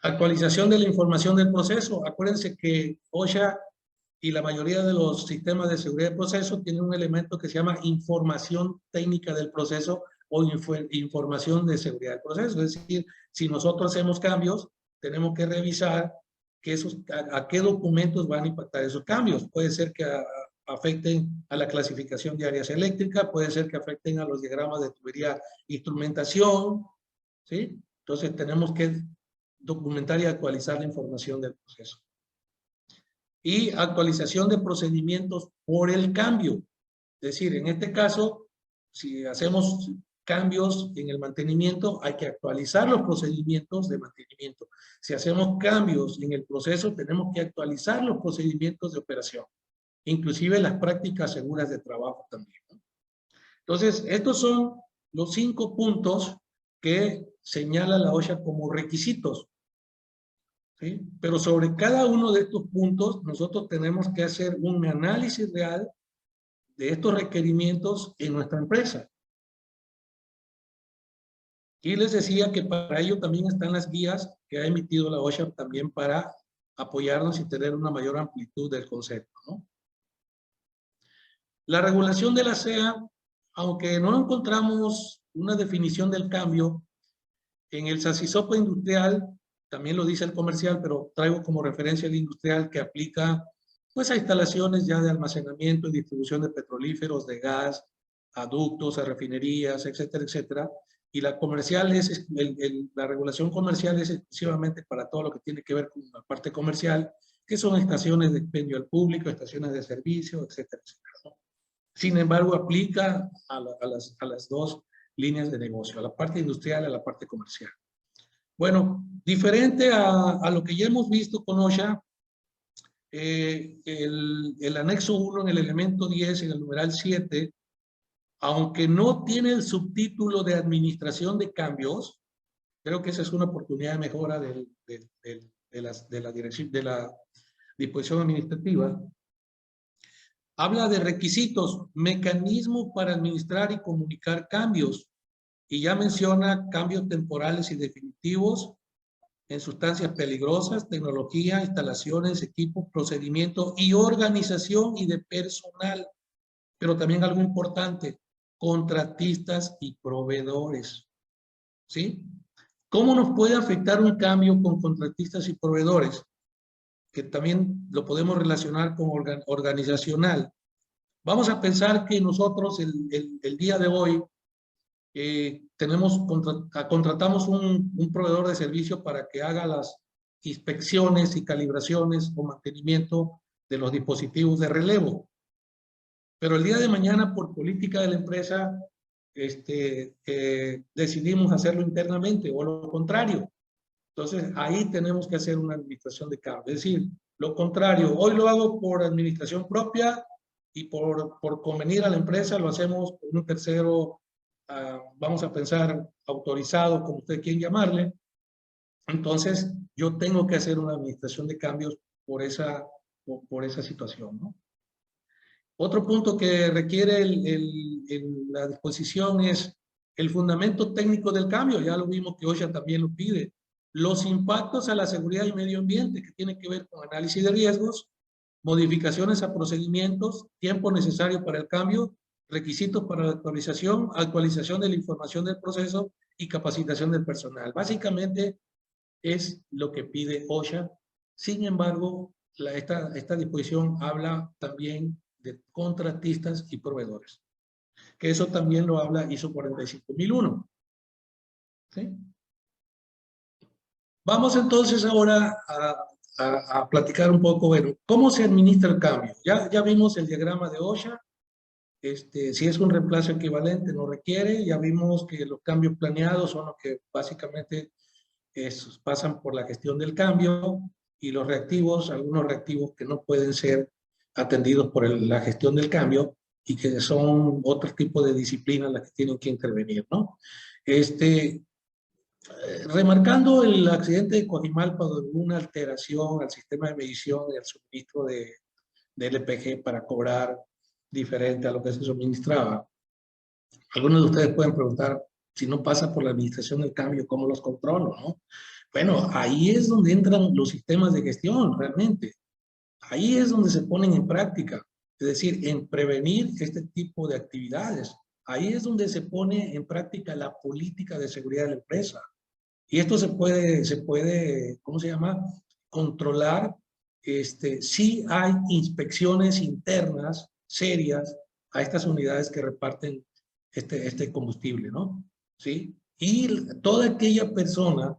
Actualización de la información del proceso. Acuérdense que OSHA y la mayoría de los sistemas de seguridad de proceso tienen un elemento que se llama información técnica del proceso o información de seguridad del proceso. Es decir, si nosotros hacemos cambios, tenemos que revisar a qué documentos van a impactar esos cambios. Puede ser que afecten a la clasificación de áreas eléctricas, puede ser que afecten a los diagramas de tubería instrumentación, ¿sí? Entonces tenemos que documentar y actualizar la información del proceso. Y actualización de procedimientos por el cambio. Es decir, en este caso, si hacemos cambios en el mantenimiento, hay que actualizar los procedimientos de mantenimiento. Si hacemos cambios en el proceso, tenemos que actualizar los procedimientos de operación. Inclusive las prácticas seguras de trabajo también, ¿no? Entonces, estos son los 5 puntos que señala la OSHA como requisitos, ¿sí? Pero sobre cada uno de estos puntos, nosotros tenemos que hacer un análisis real de estos requerimientos en nuestra empresa. Y les decía que para ello también están las guías que ha emitido la OSHA también para apoyarnos y tener una mayor amplitud del concepto, ¿no? La regulación de la CEA, aunque no encontramos una definición del cambio, en el SACISOPA industrial, también lo dice el comercial, pero traigo como referencia el industrial que aplica pues a instalaciones ya de almacenamiento y distribución de petrolíferos, de gas, a ductos, a refinerías, etcétera, etcétera. Y la comercial la regulación comercial es exclusivamente para todo lo que tiene que ver con la parte comercial, que son estaciones de expendio al público, estaciones de servicio, etcétera, etcétera, ¿no? Sin embargo, aplica a las dos líneas de negocio, a la parte industrial y a la parte comercial. Bueno, diferente a lo que ya hemos visto con OSHA, el anexo 1 en el elemento 10, en el numeral 7, aunque no tiene el subtítulo de administración de cambios, creo que esa es una oportunidad de mejora de la disposición administrativa. Habla de requisitos, mecanismos para administrar y comunicar cambios, y ya menciona cambios temporales y definitivos en sustancias peligrosas, tecnología, instalaciones, equipos, procedimientos y organización y de personal. Pero también algo importante, contratistas y proveedores, ¿sí? ¿Cómo nos puede afectar un cambio con contratistas y proveedores? Que también lo podemos relacionar con organizacional. Vamos a pensar que nosotros el día de hoy contratamos un proveedor de servicio para que haga las inspecciones y calibraciones o mantenimiento de los dispositivos de relevo. Pero el día de mañana, por política de la empresa, decidimos hacerlo internamente o lo contrario. Entonces, ahí tenemos que hacer una administración de cambio. Es decir, lo contrario, hoy lo hago por administración propia y por convenir a la empresa lo hacemos con un tercero, vamos a pensar autorizado, como usted quiera llamarle. Entonces, yo tengo que hacer una administración de cambios por esa situación, ¿no? Otro punto que requiere la disposición es el fundamento técnico del cambio. Ya lo vimos que OSHA también lo pide. Los impactos a la seguridad y medio ambiente, que tiene que ver con análisis de riesgos, modificaciones a procedimientos, tiempo necesario para el cambio, requisitos para la actualización de la información del proceso y capacitación del personal. Básicamente es lo que pide OSHA. Sin embargo, esta disposición habla también de contratistas y proveedores, que eso también lo habla ISO 45001. ¿Sí? Vamos entonces ahora a platicar un poco, bueno, ¿cómo se administra el cambio? Ya vimos el diagrama de OSHA, si es un reemplazo equivalente no requiere, ya vimos que los cambios planeados son los que básicamente pasan por la gestión del cambio, y los reactivos, algunos reactivos que no pueden ser atendidos por la gestión del cambio y que son otro tipo de disciplinas las que tienen que intervenir, ¿no? Remarcando el accidente de Coajimalpa, donde hubo una alteración al sistema de medición y al suministro de LPG para cobrar diferente a lo que se suministraba. Algunos de ustedes pueden preguntar, si no pasa por la administración del cambio, ¿cómo los controlo, no? Bueno, ahí es donde entran los sistemas de gestión, realmente. Ahí es donde se ponen en práctica, es decir, en prevenir este tipo de actividades. Ahí es donde se pone en práctica la política de seguridad de la empresa. Y esto se puede, ¿cómo se llama? Controlar si hay inspecciones internas serias a estas unidades que reparten este combustible, ¿no? ¿Sí? Y toda aquella persona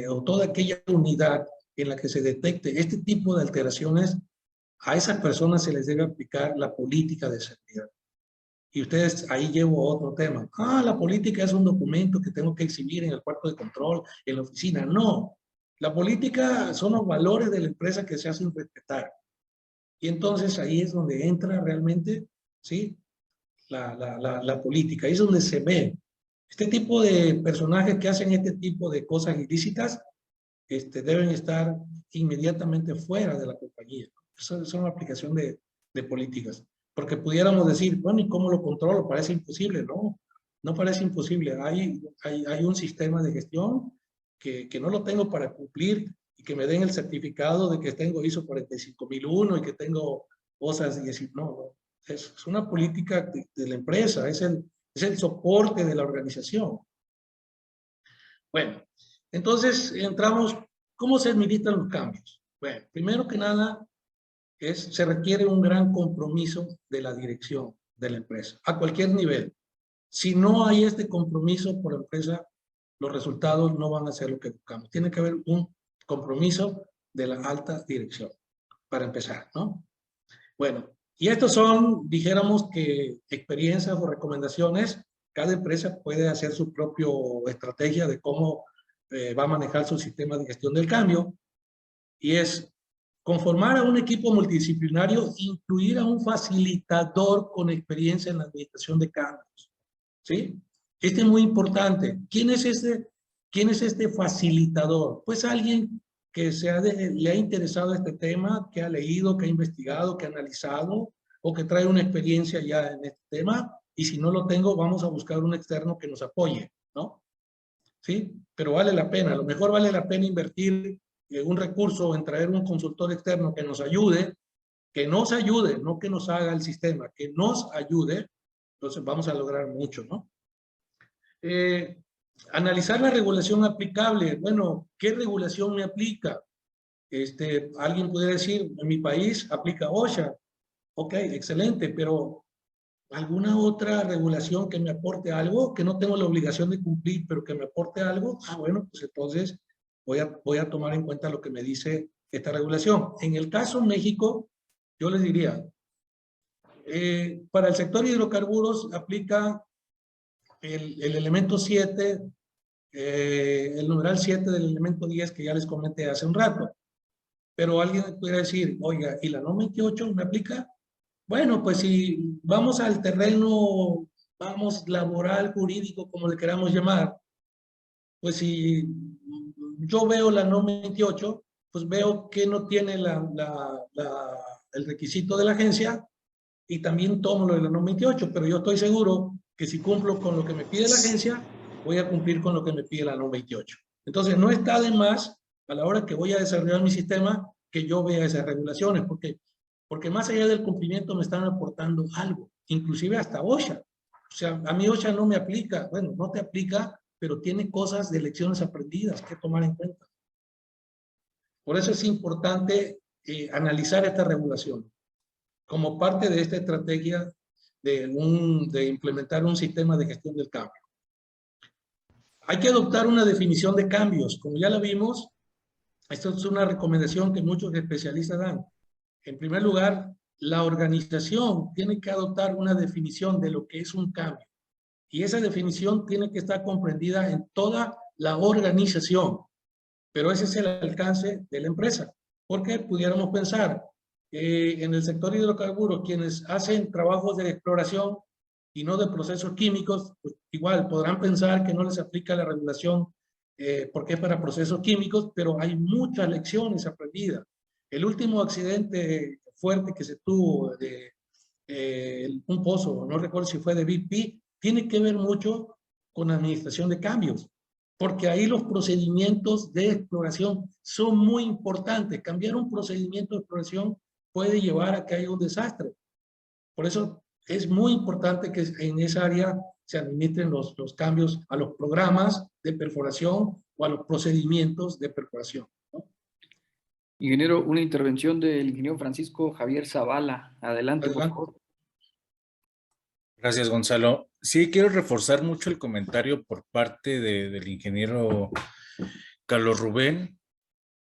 o toda aquella unidad en la que se detecte este tipo de alteraciones, a esas personas se les debe aplicar la política de seguridad. Y ustedes, ahí llevo otro tema. La política es un documento que tengo que exhibir en el cuarto de control, en la oficina. No, la política son los valores de la empresa que se hacen respetar. Y entonces ahí es donde entra realmente, ¿sí? La política. Ahí es donde se ve. Este tipo de personajes que hacen este tipo de cosas ilícitas deben estar inmediatamente fuera de la compañía. Eso es una aplicación de políticas. Porque pudiéramos decir, bueno, ¿y cómo lo controlo? Parece imposible. No, no parece imposible. Hay un sistema de gestión que no lo tengo para cumplir y que me den el certificado de que tengo ISO 45001 y que tengo cosas y decir, no, es una política de la empresa, es el soporte de la organización. Bueno, entonces entramos, ¿cómo se administran los cambios? Bueno, primero que nada, se requiere un gran compromiso de la dirección de la empresa, a cualquier nivel. Si no hay este compromiso por la empresa, los resultados no van a ser lo que buscamos. Tiene que haber un compromiso de la alta dirección, para empezar, ¿no? Bueno, y estos son, dijéramos que experiencias o recomendaciones. Cada empresa puede hacer su propia estrategia de cómo va a manejar su sistema de gestión del cambio, y es conformar a un equipo multidisciplinario, incluir a un facilitador con experiencia en la administración de cambios. ¿Sí? Este es muy importante. ¿Quién es este facilitador? Pues alguien que le ha interesado este tema, que ha leído, que ha investigado, que ha analizado, o que trae una experiencia ya en este tema, y si no lo tengo, vamos a buscar un externo que nos apoye, ¿no? ¿Sí? Pero vale la pena, a lo mejor vale la pena invertir un recurso en traer un consultor externo que nos ayude, no que nos haga el sistema, que nos ayude, entonces vamos a lograr mucho, ¿no? Analizar la regulación aplicable. Bueno, ¿qué regulación me aplica? Alguien puede decir, en mi país aplica OSHA. Ok, excelente, pero ¿alguna otra regulación que me aporte algo? Que no tengo la obligación de cumplir, pero que me aporte algo. Bueno, pues entonces voy a tomar en cuenta lo que me dice esta regulación. En el caso México, yo les diría, para el sector de hidrocarburos aplica el elemento 7, el numeral 7 del elemento 10 que ya les comenté hace un rato. Pero alguien pudiera decir, oiga, ¿y la NOM 28 me aplica? Bueno, pues si vamos al terreno, laboral, jurídico, como le queramos llamar, pues si yo veo la NOM 28, pues veo que no tiene el requisito de la agencia y también tomo lo de la norma 28, pero yo estoy seguro que si cumplo con lo que me pide la agencia, voy a cumplir con lo que me pide la norma 28. Entonces, no está de más a la hora que voy a desarrollar mi sistema que yo vea esas regulaciones, porque más allá del cumplimiento me están aportando algo, inclusive hasta OSHA. O sea, a mí OSHA no me aplica, bueno, no te aplica, pero tiene cosas de lecciones aprendidas que tomar en cuenta. Por eso es importante analizar esta regulación como parte de esta estrategia de implementar un sistema de gestión del cambio. Hay que adoptar una definición de cambios. Como ya la vimos, esto es una recomendación que muchos especialistas dan. En primer lugar, la organización tiene que adoptar una definición de lo que es un cambio. Y esa definición tiene que estar comprendida en toda la organización. Pero ese es el alcance de la empresa. Porque pudiéramos pensar en el sector hidrocarburos, quienes hacen trabajos de exploración y no de procesos químicos, pues igual podrán pensar que no les aplica la regulación porque es para procesos químicos, pero hay muchas lecciones aprendidas. El último accidente fuerte que se tuvo de un pozo, no recuerdo si fue de BP, tiene que ver mucho con administración de cambios, porque ahí los procedimientos de exploración son muy importantes. Cambiar un procedimiento de exploración puede llevar a que haya un desastre. Por eso es muy importante que en esa área se administren los cambios a los programas de perforación o a los procedimientos de perforación, ¿no? Ingeniero, una intervención del ingeniero Francisco Javier Zavala. Adelante, por favor. Gracias, Gonzalo. Sí, quiero reforzar mucho el comentario por parte del ingeniero Carlos Rubén,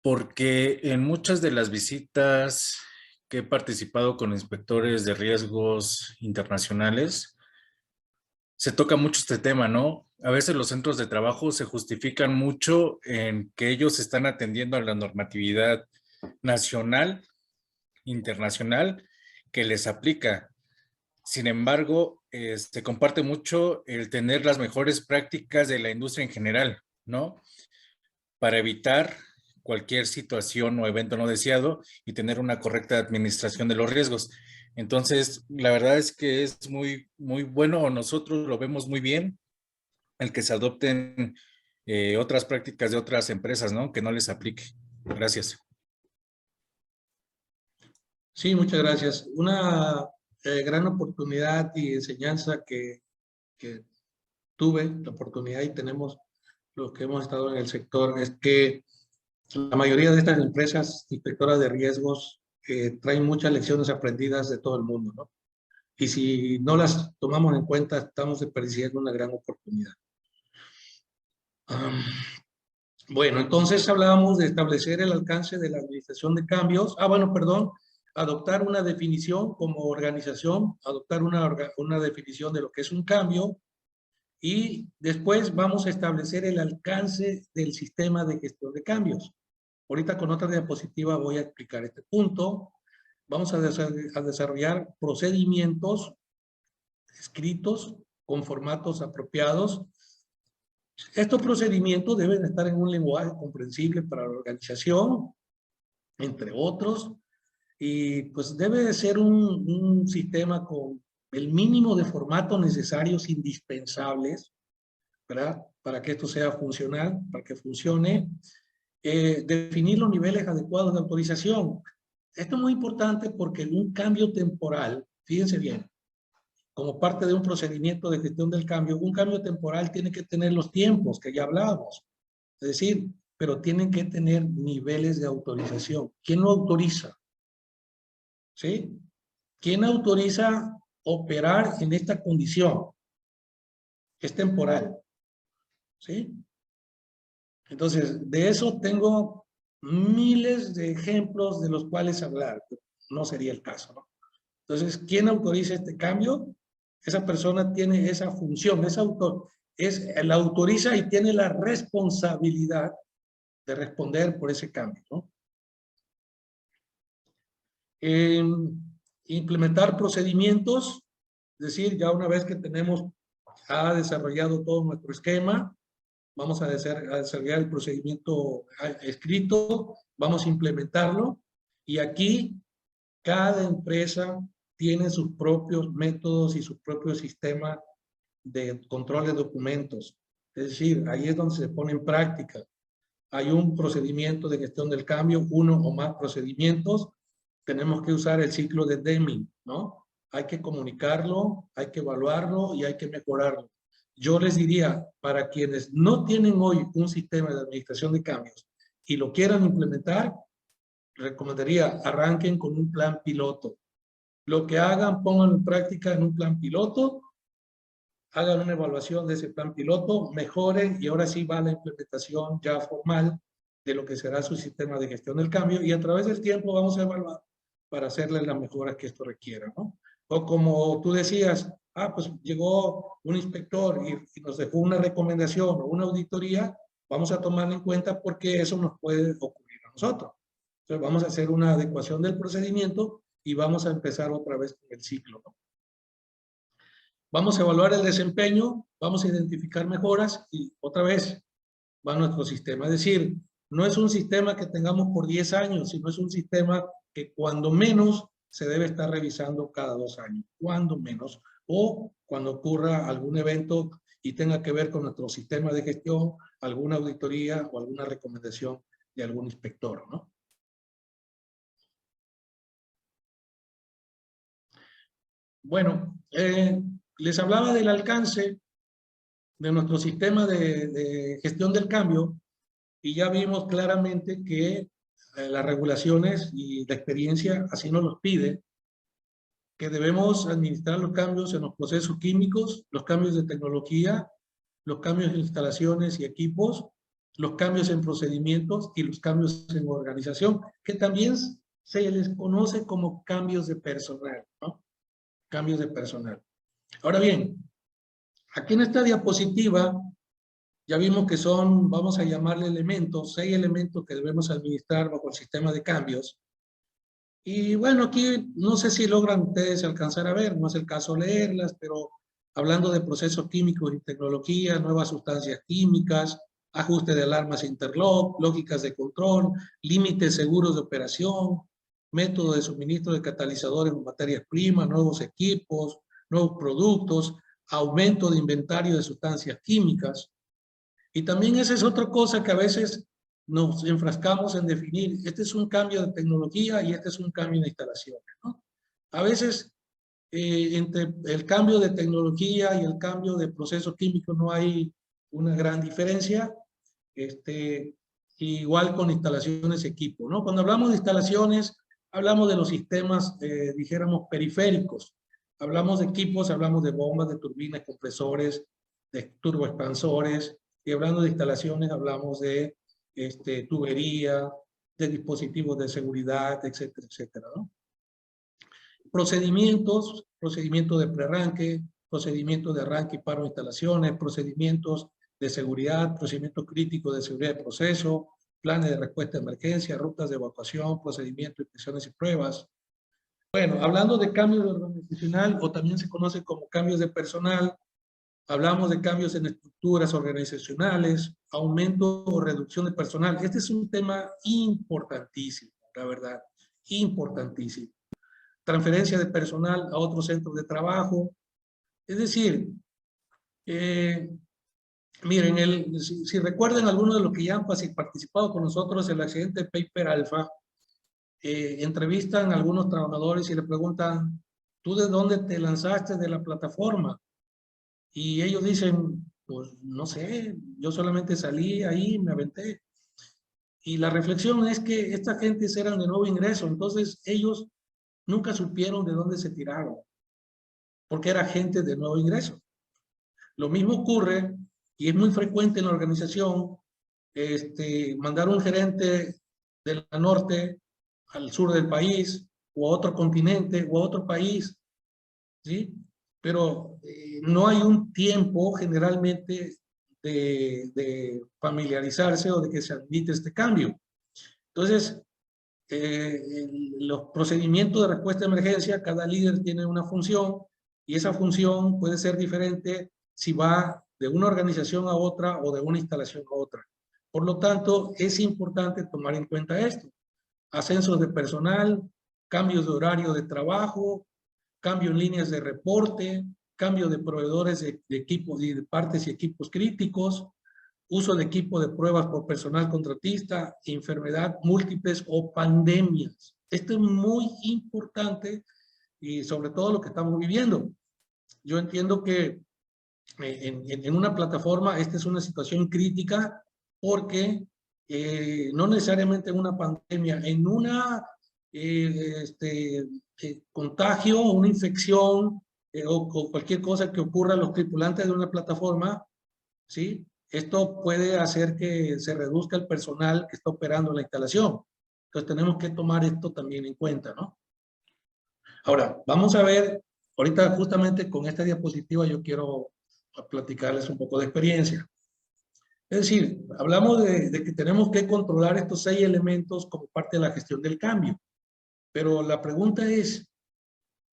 porque en muchas de las visitas que he participado con inspectores de riesgos internacionales, se toca mucho este tema, ¿no? A veces los centros de trabajo se justifican mucho en que ellos están atendiendo a la normatividad nacional, internacional, que les aplica. Sin embargo, se comparte mucho el tener las mejores prácticas de la industria en general, ¿no? Para evitar cualquier situación o evento no deseado y tener una correcta administración de los riesgos. Entonces, la verdad es que es muy, muy bueno, nosotros lo vemos muy bien, el que se adopten otras prácticas de otras empresas, ¿no? Que no les aplique. Gracias. Sí, muchas gracias. Una gran oportunidad y enseñanza que tuve, la oportunidad y tenemos los que hemos estado en el sector, es que la mayoría de estas empresas inspectoras de riesgos traen muchas lecciones aprendidas de todo el mundo, ¿no? Y si no las tomamos en cuenta, estamos desperdiciando una gran oportunidad. Bueno, entonces hablábamos de establecer el alcance de la administración de cambios. Adoptar una definición como organización, adoptar una definición de lo que es un cambio, y después vamos a establecer el alcance del sistema de gestión de cambios. Ahorita con otra diapositiva voy a explicar este punto. Vamos a desarrollar procedimientos escritos con formatos apropiados. Estos procedimientos deben estar en un lenguaje comprensible para la organización, entre otros, y pues debe de ser un sistema con el mínimo de formatos necesarios, indispensables, ¿verdad? Para que esto sea funcional, para que funcione. Definir los niveles adecuados de autorización. Esto es muy importante porque un cambio temporal, fíjense bien, como parte de un procedimiento de gestión del cambio, un cambio temporal tiene que tener los tiempos que ya hablábamos. Es decir, pero tienen que tener niveles de autorización. ¿Quién lo autoriza? ¿Sí? ¿Quién autoriza operar en esta condición? Es temporal. ¿Sí? Entonces, de eso tengo miles de ejemplos de los cuales hablar. No sería el caso, ¿no? Entonces, ¿quién autoriza este cambio? Esa persona tiene esa función, la autoriza y tiene la responsabilidad de responder por ese cambio, ¿no? Implementar procedimientos, es decir, ya una vez que ha desarrollado todo nuestro esquema, vamos a desarrollar el procedimiento escrito, vamos a implementarlo, y aquí Cada empresa tiene sus propios métodos y su propio sistema de control de documentos. Es decir, ahí es donde se pone en práctica. Hay un procedimiento de gestión del cambio, uno o más procedimientos. Tenemos que usar el ciclo de Deming, ¿no? Hay que comunicarlo, hay que evaluarlo y hay que mejorarlo. Yo les diría, para quienes no tienen hoy un sistema de administración de cambios y lo quieran implementar, recomendaría arranquen con un plan piloto. Lo que hagan, pónganlo en práctica en un plan piloto, hagan una evaluación de ese plan piloto, mejoren y ahora sí va la implementación ya formal de lo que será su sistema de gestión del cambio y a través del tiempo vamos a evaluar para hacerle las mejoras que esto requiera, ¿no? O como tú decías, pues llegó un inspector y nos dejó una recomendación o una auditoría, vamos a tomarla en cuenta porque eso nos puede ocurrir a nosotros. Entonces vamos a hacer una adecuación del procedimiento y vamos a empezar otra vez con el ciclo, ¿no? Vamos a evaluar el desempeño, vamos a identificar mejoras y otra vez va nuestro sistema. Es decir, no es un sistema que tengamos por 10 años, sino es un sistema que cuando menos se debe estar revisando cada 2 años, cuando menos, o cuando ocurra algún evento y tenga que ver con nuestro sistema de gestión, alguna auditoría o alguna recomendación de algún inspector, ¿no? Bueno, les hablaba del alcance de nuestro sistema de gestión del cambio y ya vimos claramente que las regulaciones y la experiencia así nos los pide, que debemos administrar los cambios en los procesos químicos, los cambios de tecnología, los cambios en instalaciones y equipos, los cambios en procedimientos y los cambios en organización, que también se les conoce como cambios de personal, ¿no? Cambios de personal. Ahora bien, aquí en esta diapositiva ya vimos que son, vamos a llamarle elementos, 6 elementos que debemos administrar bajo el sistema de cambios. Y bueno, aquí no sé si logran ustedes alcanzar a ver, no es el caso leerlas, pero hablando de procesos químicos y tecnología, nuevas sustancias químicas, ajuste de alarmas interlock, lógicas de control, límites seguros de operación, método de suministro de catalizadores o materias primas, nuevos equipos, nuevos productos, aumento de inventario de sustancias químicas. Y también esa es otra cosa que a veces nos enfrascamos en definir. Este es un cambio de tecnología y este es un cambio de instalaciones, ¿no? A veces entre el cambio de tecnología y el cambio de proceso químico no hay una gran diferencia. Igual con instalaciones y equipo, ¿no? Cuando hablamos de instalaciones, hablamos de los sistemas, dijéramos, periféricos. Hablamos de equipos, hablamos de bombas, de turbinas, compresores, de turboexpansores. Y hablando de instalaciones, hablamos de tubería, de dispositivos de seguridad, etcétera, etcétera, ¿no? Procedimientos, procedimiento de prearranque, procedimiento de arranque y paro de instalaciones, procedimientos de seguridad, procedimiento crítico de seguridad de proceso, planes de respuesta a emergencia, rutas de evacuación, procedimientos, inspecciones y pruebas. Bueno, hablando de cambios organizacional, o también se conoce como cambios de personal, hablamos de cambios en estructuras organizacionales, aumento o reducción de personal. Este es un tema importantísimo, la verdad, importantísimo. Transferencia de personal a otros centros de trabajo. Es decir, miren, si recuerdan algunos de los que ya han participado con nosotros en el accidente Paper Alpha, entrevistan a algunos trabajadores y le preguntan, ¿tú de dónde te lanzaste de la plataforma? Y ellos dicen, pues no sé, yo solamente salí ahí, me aventé. Y la reflexión es que esta gente eran de nuevo ingreso, entonces ellos nunca supieron de dónde se tiraron, porque era gente de nuevo ingreso. Lo mismo ocurre, y es muy frecuente en la organización, mandar un gerente del norte al sur del país, o a otro continente, o a otro país, ¿sí? Pero no hay un tiempo generalmente de familiarizarse o de que se admite este cambio. Entonces, los procedimientos de respuesta a emergencia, cada líder tiene una función y esa función puede ser diferente si va de una organización a otra o de una instalación a otra. Por lo tanto, es importante tomar en cuenta esto. Ascensos de personal, cambios de horario de trabajo, cambio en líneas de reporte, cambio de proveedores de equipos y de partes y equipos críticos, uso de equipo de pruebas por personal contratista, enfermedad múltiples o pandemias. Esto es muy importante y sobre todo lo que estamos viviendo. Yo entiendo que en una plataforma esta es una situación crítica porque no necesariamente en una pandemia, en una contagio, una infección o cualquier cosa que ocurra a los tripulantes de una plataforma, ¿sí? Esto puede hacer que se reduzca el personal que está operando la instalación. Entonces tenemos que tomar esto también en cuenta, ¿no? Ahora, vamos a ver, ahorita justamente con esta diapositiva yo quiero platicarles un poco de experiencia. Es decir, hablamos de que tenemos que controlar estos 6 elementos como parte de la gestión del cambio. Pero la pregunta es,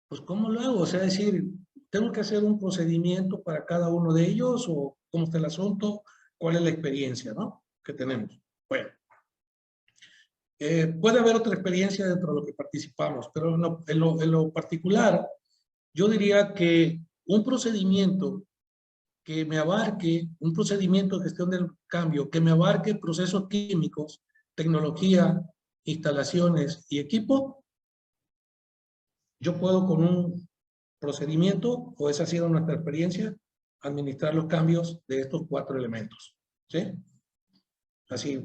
pues, ¿cómo lo hago? O sea, es decir, ¿tengo que hacer un procedimiento para cada uno de ellos o cómo está el asunto? ¿Cuál es la experiencia, no? Que tenemos. Bueno, puede haber otra experiencia dentro de lo que participamos, pero en lo particular, yo diría que un procedimiento que me abarque, un procedimiento de gestión del cambio, que me abarque procesos químicos, tecnología, instalaciones y equipo, yo puedo con un procedimiento, o esa ha sido nuestra experiencia, administrar los cambios de estos 4 elementos. ¿Sí? Así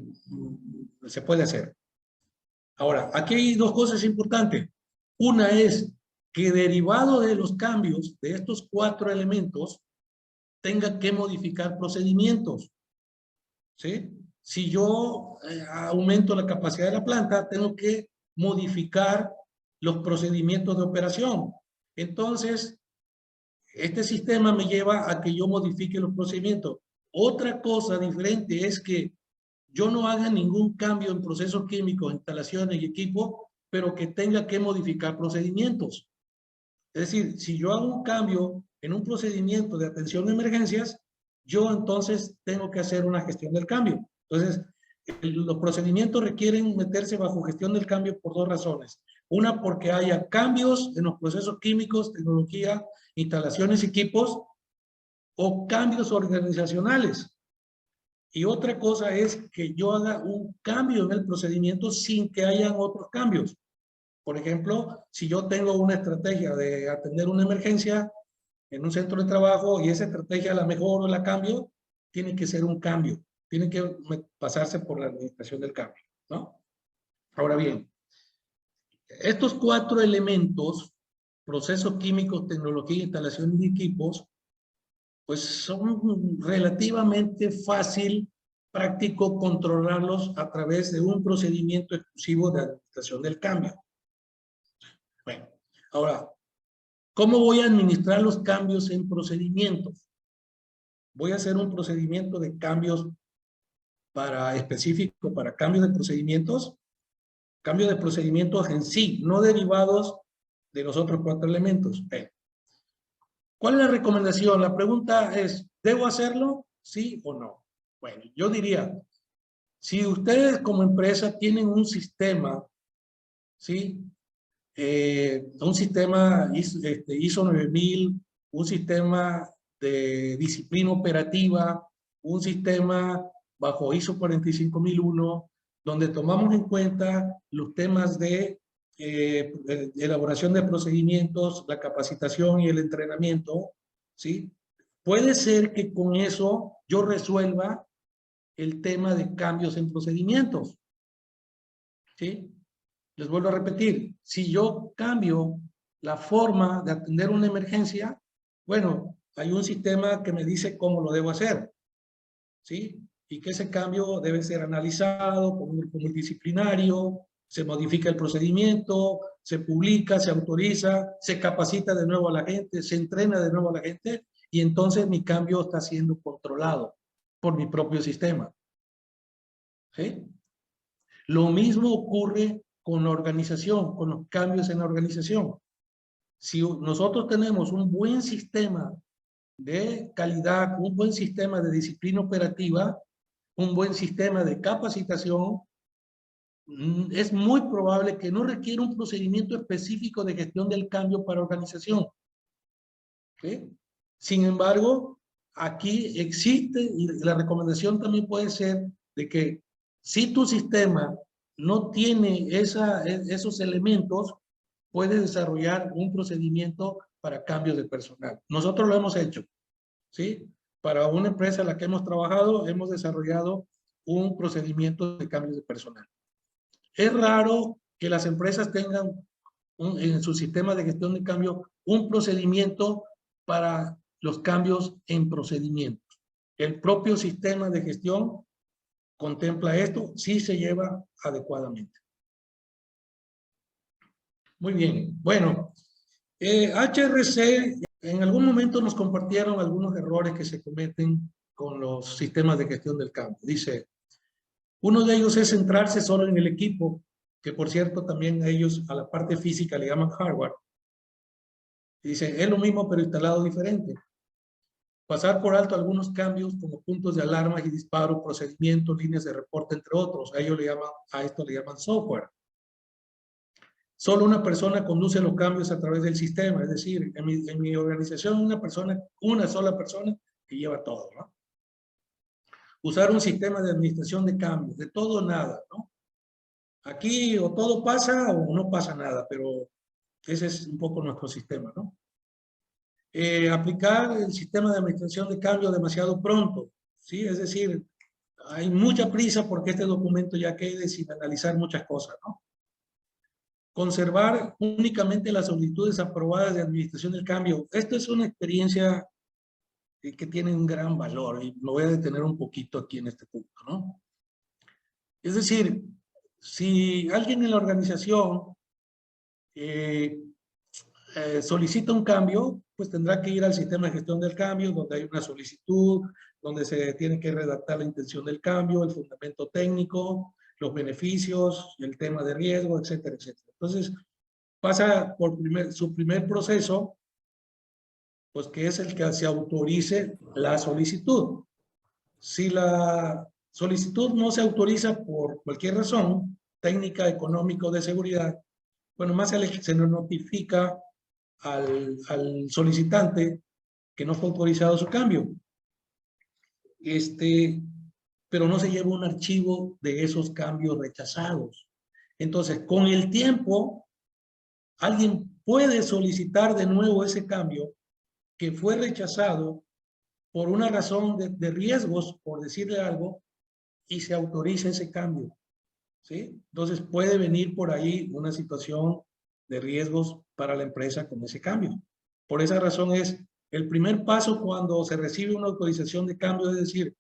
se puede hacer. Ahora, aquí hay 2 cosas importantes. Una es que derivado de los cambios de estos 4 elementos, tenga que modificar procedimientos. ¿Sí? Si yo aumento la capacidad de la planta, tengo que modificar los procedimientos de operación. Entonces, este sistema me lleva a que yo modifique los procedimientos. Otra cosa diferente es que yo no haga ningún cambio en procesos químicos, instalaciones y equipos, pero que tenga que modificar procedimientos. Es decir, si yo hago un cambio en un procedimiento de atención a emergencias, yo entonces tengo que hacer una gestión del cambio. Entonces, los procedimientos requieren meterse bajo gestión del cambio por 2 razones. Una, porque haya cambios en los procesos químicos, tecnología, instalaciones, equipos, o cambios organizacionales. Y otra cosa es que yo haga un cambio en el procedimiento sin que hayan otros cambios. Por ejemplo, si yo tengo una estrategia de atender una emergencia en un centro de trabajo y esa estrategia la mejoro o la cambio, tiene que ser un cambio. Tiene que pasarse por la administración del cambio, ¿no? Ahora bien, estos 4 elementos, procesos químicos, tecnología, instalación de equipos, pues son relativamente fácil, práctico controlarlos a través de un procedimiento exclusivo de administración del cambio. Bueno, ahora, ¿cómo voy a administrar los cambios en procedimientos? Voy a hacer un procedimiento de cambios específico para cambios de procedimientos en sí, no derivados de los otros 4 elementos. ¿Cuál es la recomendación? La pregunta es, ¿debo hacerlo? ¿Sí o no? Bueno, yo diría, si ustedes como empresa tienen un sistema, ¿sí? Un sistema ISO 9000, un sistema de disciplina operativa, un sistema bajo ISO 45001, donde tomamos en cuenta los temas de elaboración de procedimientos, la capacitación y el entrenamiento, ¿sí? Puede ser que con eso yo resuelva el tema de cambios en procedimientos, ¿sí? Les vuelvo a repetir, si yo cambio la forma de atender una emergencia, bueno, hay un sistema que me dice cómo lo debo hacer, ¿sí? Y que ese cambio debe ser analizado por un grupo multidisciplinario, se modifica el procedimiento, se publica, se autoriza, se capacita de nuevo a la gente, se entrena de nuevo a la gente, y entonces mi cambio está siendo controlado por mi propio sistema. ¿Sí? Lo mismo ocurre con la organización, con los cambios en la organización. Si nosotros tenemos un buen sistema de calidad, un buen sistema de disciplina operativa, un buen sistema de capacitación, es muy probable que no requiera un procedimiento específico de gestión del cambio para organización. ¿Sí? Sin embargo, aquí existe, y la recomendación también puede ser de que si tu sistema no tiene esos elementos, puedes desarrollar un procedimiento para cambios de personal. Nosotros lo hemos hecho, ¿sí? Para una empresa en la que hemos trabajado, hemos desarrollado un procedimiento de cambios de personal. Es raro que las empresas tengan en su sistema de gestión de cambio un procedimiento para los cambios en procedimientos. El propio sistema de gestión contempla esto, sí se lleva adecuadamente. Muy bien, bueno, HRC en algún momento nos compartieron algunos errores que se cometen con los sistemas de gestión del cambio. Dice, uno de ellos es centrarse solo en el equipo, que por cierto también a ellos, a la parte física le llaman hardware. Dice, es lo mismo pero instalado diferente. Pasar por alto algunos cambios como puntos de alarma y disparo, procedimientos, líneas de reporte, entre otros. A esto le llaman software. Solo una persona conduce los cambios a través del sistema, es decir, en mi organización una sola persona que lleva todo, ¿no? Usar un sistema de administración de cambios, de todo o nada, ¿no? Aquí o todo pasa o no pasa nada, pero ese es un poco nuestro sistema, ¿no? Aplicar el sistema de administración de cambio demasiado pronto, ¿sí? Es decir, hay mucha prisa porque este documento ya quede sin analizar muchas cosas, ¿no? Conservar únicamente las solicitudes aprobadas de administración del cambio. Esto es una experiencia que tiene un gran valor y me voy a detener un poquito aquí en este punto, ¿no? Es decir, si alguien en la organización solicita un cambio, pues tendrá que ir al sistema de gestión del cambio, donde hay una solicitud, donde se tiene que redactar la intención del cambio, el fundamento técnico, los beneficios, el tema de riesgo, etcétera, etcétera. Entonces, pasa por su primer proceso, pues que es el que se autorice la solicitud. Si la solicitud no se autoriza por cualquier razón, técnica, económica o de seguridad, bueno, más se nos notifica al solicitante que no fue autorizado su cambio. Pero no se lleva un archivo de esos cambios rechazados. Entonces, con el tiempo, alguien puede solicitar de nuevo ese cambio que fue rechazado por una razón de riesgos, por decirle algo, y se autoriza ese cambio, ¿sí? Entonces puede venir por ahí una situación de riesgos para la empresa con ese cambio. Por esa razón es el primer paso cuando se recibe una autorización de cambio, es decir,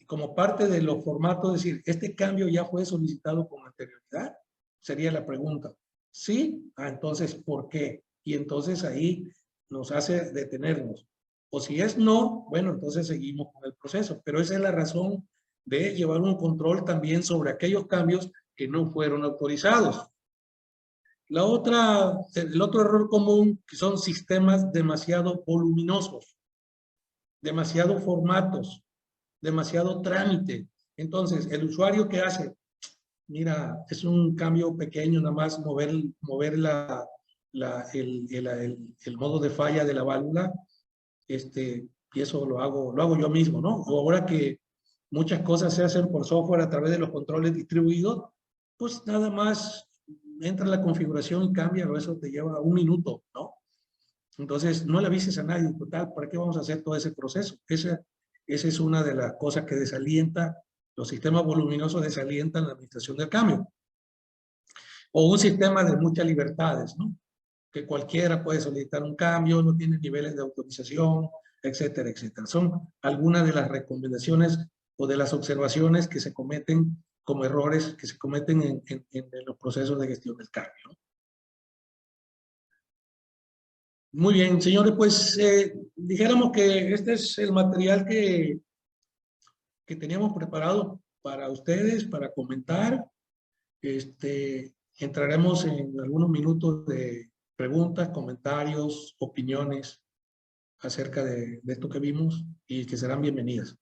como parte de los formatos, decir, ¿este cambio ya fue solicitado con anterioridad? Sería la pregunta. ¿Sí? Entonces, ¿por qué? Y entonces ahí nos hace detenernos. O si es no, bueno, entonces seguimos con el proceso. Pero esa es la razón de llevar un control también sobre aquellos cambios que no fueron autorizados. El otro error común que son sistemas demasiado voluminosos, demasiado formatos, demasiado trámite. Entonces, el usuario que hace, mira, es un cambio pequeño, nada más mover el modo de falla de la válvula, y eso lo hago yo mismo, ¿no? O ahora que muchas cosas se hacen por software a través de los controles distribuidos, pues nada más entra la configuración y cambia, o eso te lleva un minuto, ¿no? Entonces, no le avises a nadie, total, ¿para qué vamos a hacer todo ese proceso? Esa es una de las cosas que desalienta, los sistemas voluminosos desalientan la administración del cambio. O un sistema de muchas libertades, ¿no? Que cualquiera puede solicitar un cambio, no tiene niveles de autorización, etcétera, etcétera. Son algunas de las recomendaciones o de las observaciones que se cometen como errores que se cometen en los procesos de gestión del cambio, ¿no? Muy bien, señores, pues dijéramos que este es el material que teníamos preparado para ustedes, para comentar. Entraremos en algunos minutos de preguntas, comentarios, opiniones acerca de esto que vimos y que serán bienvenidas.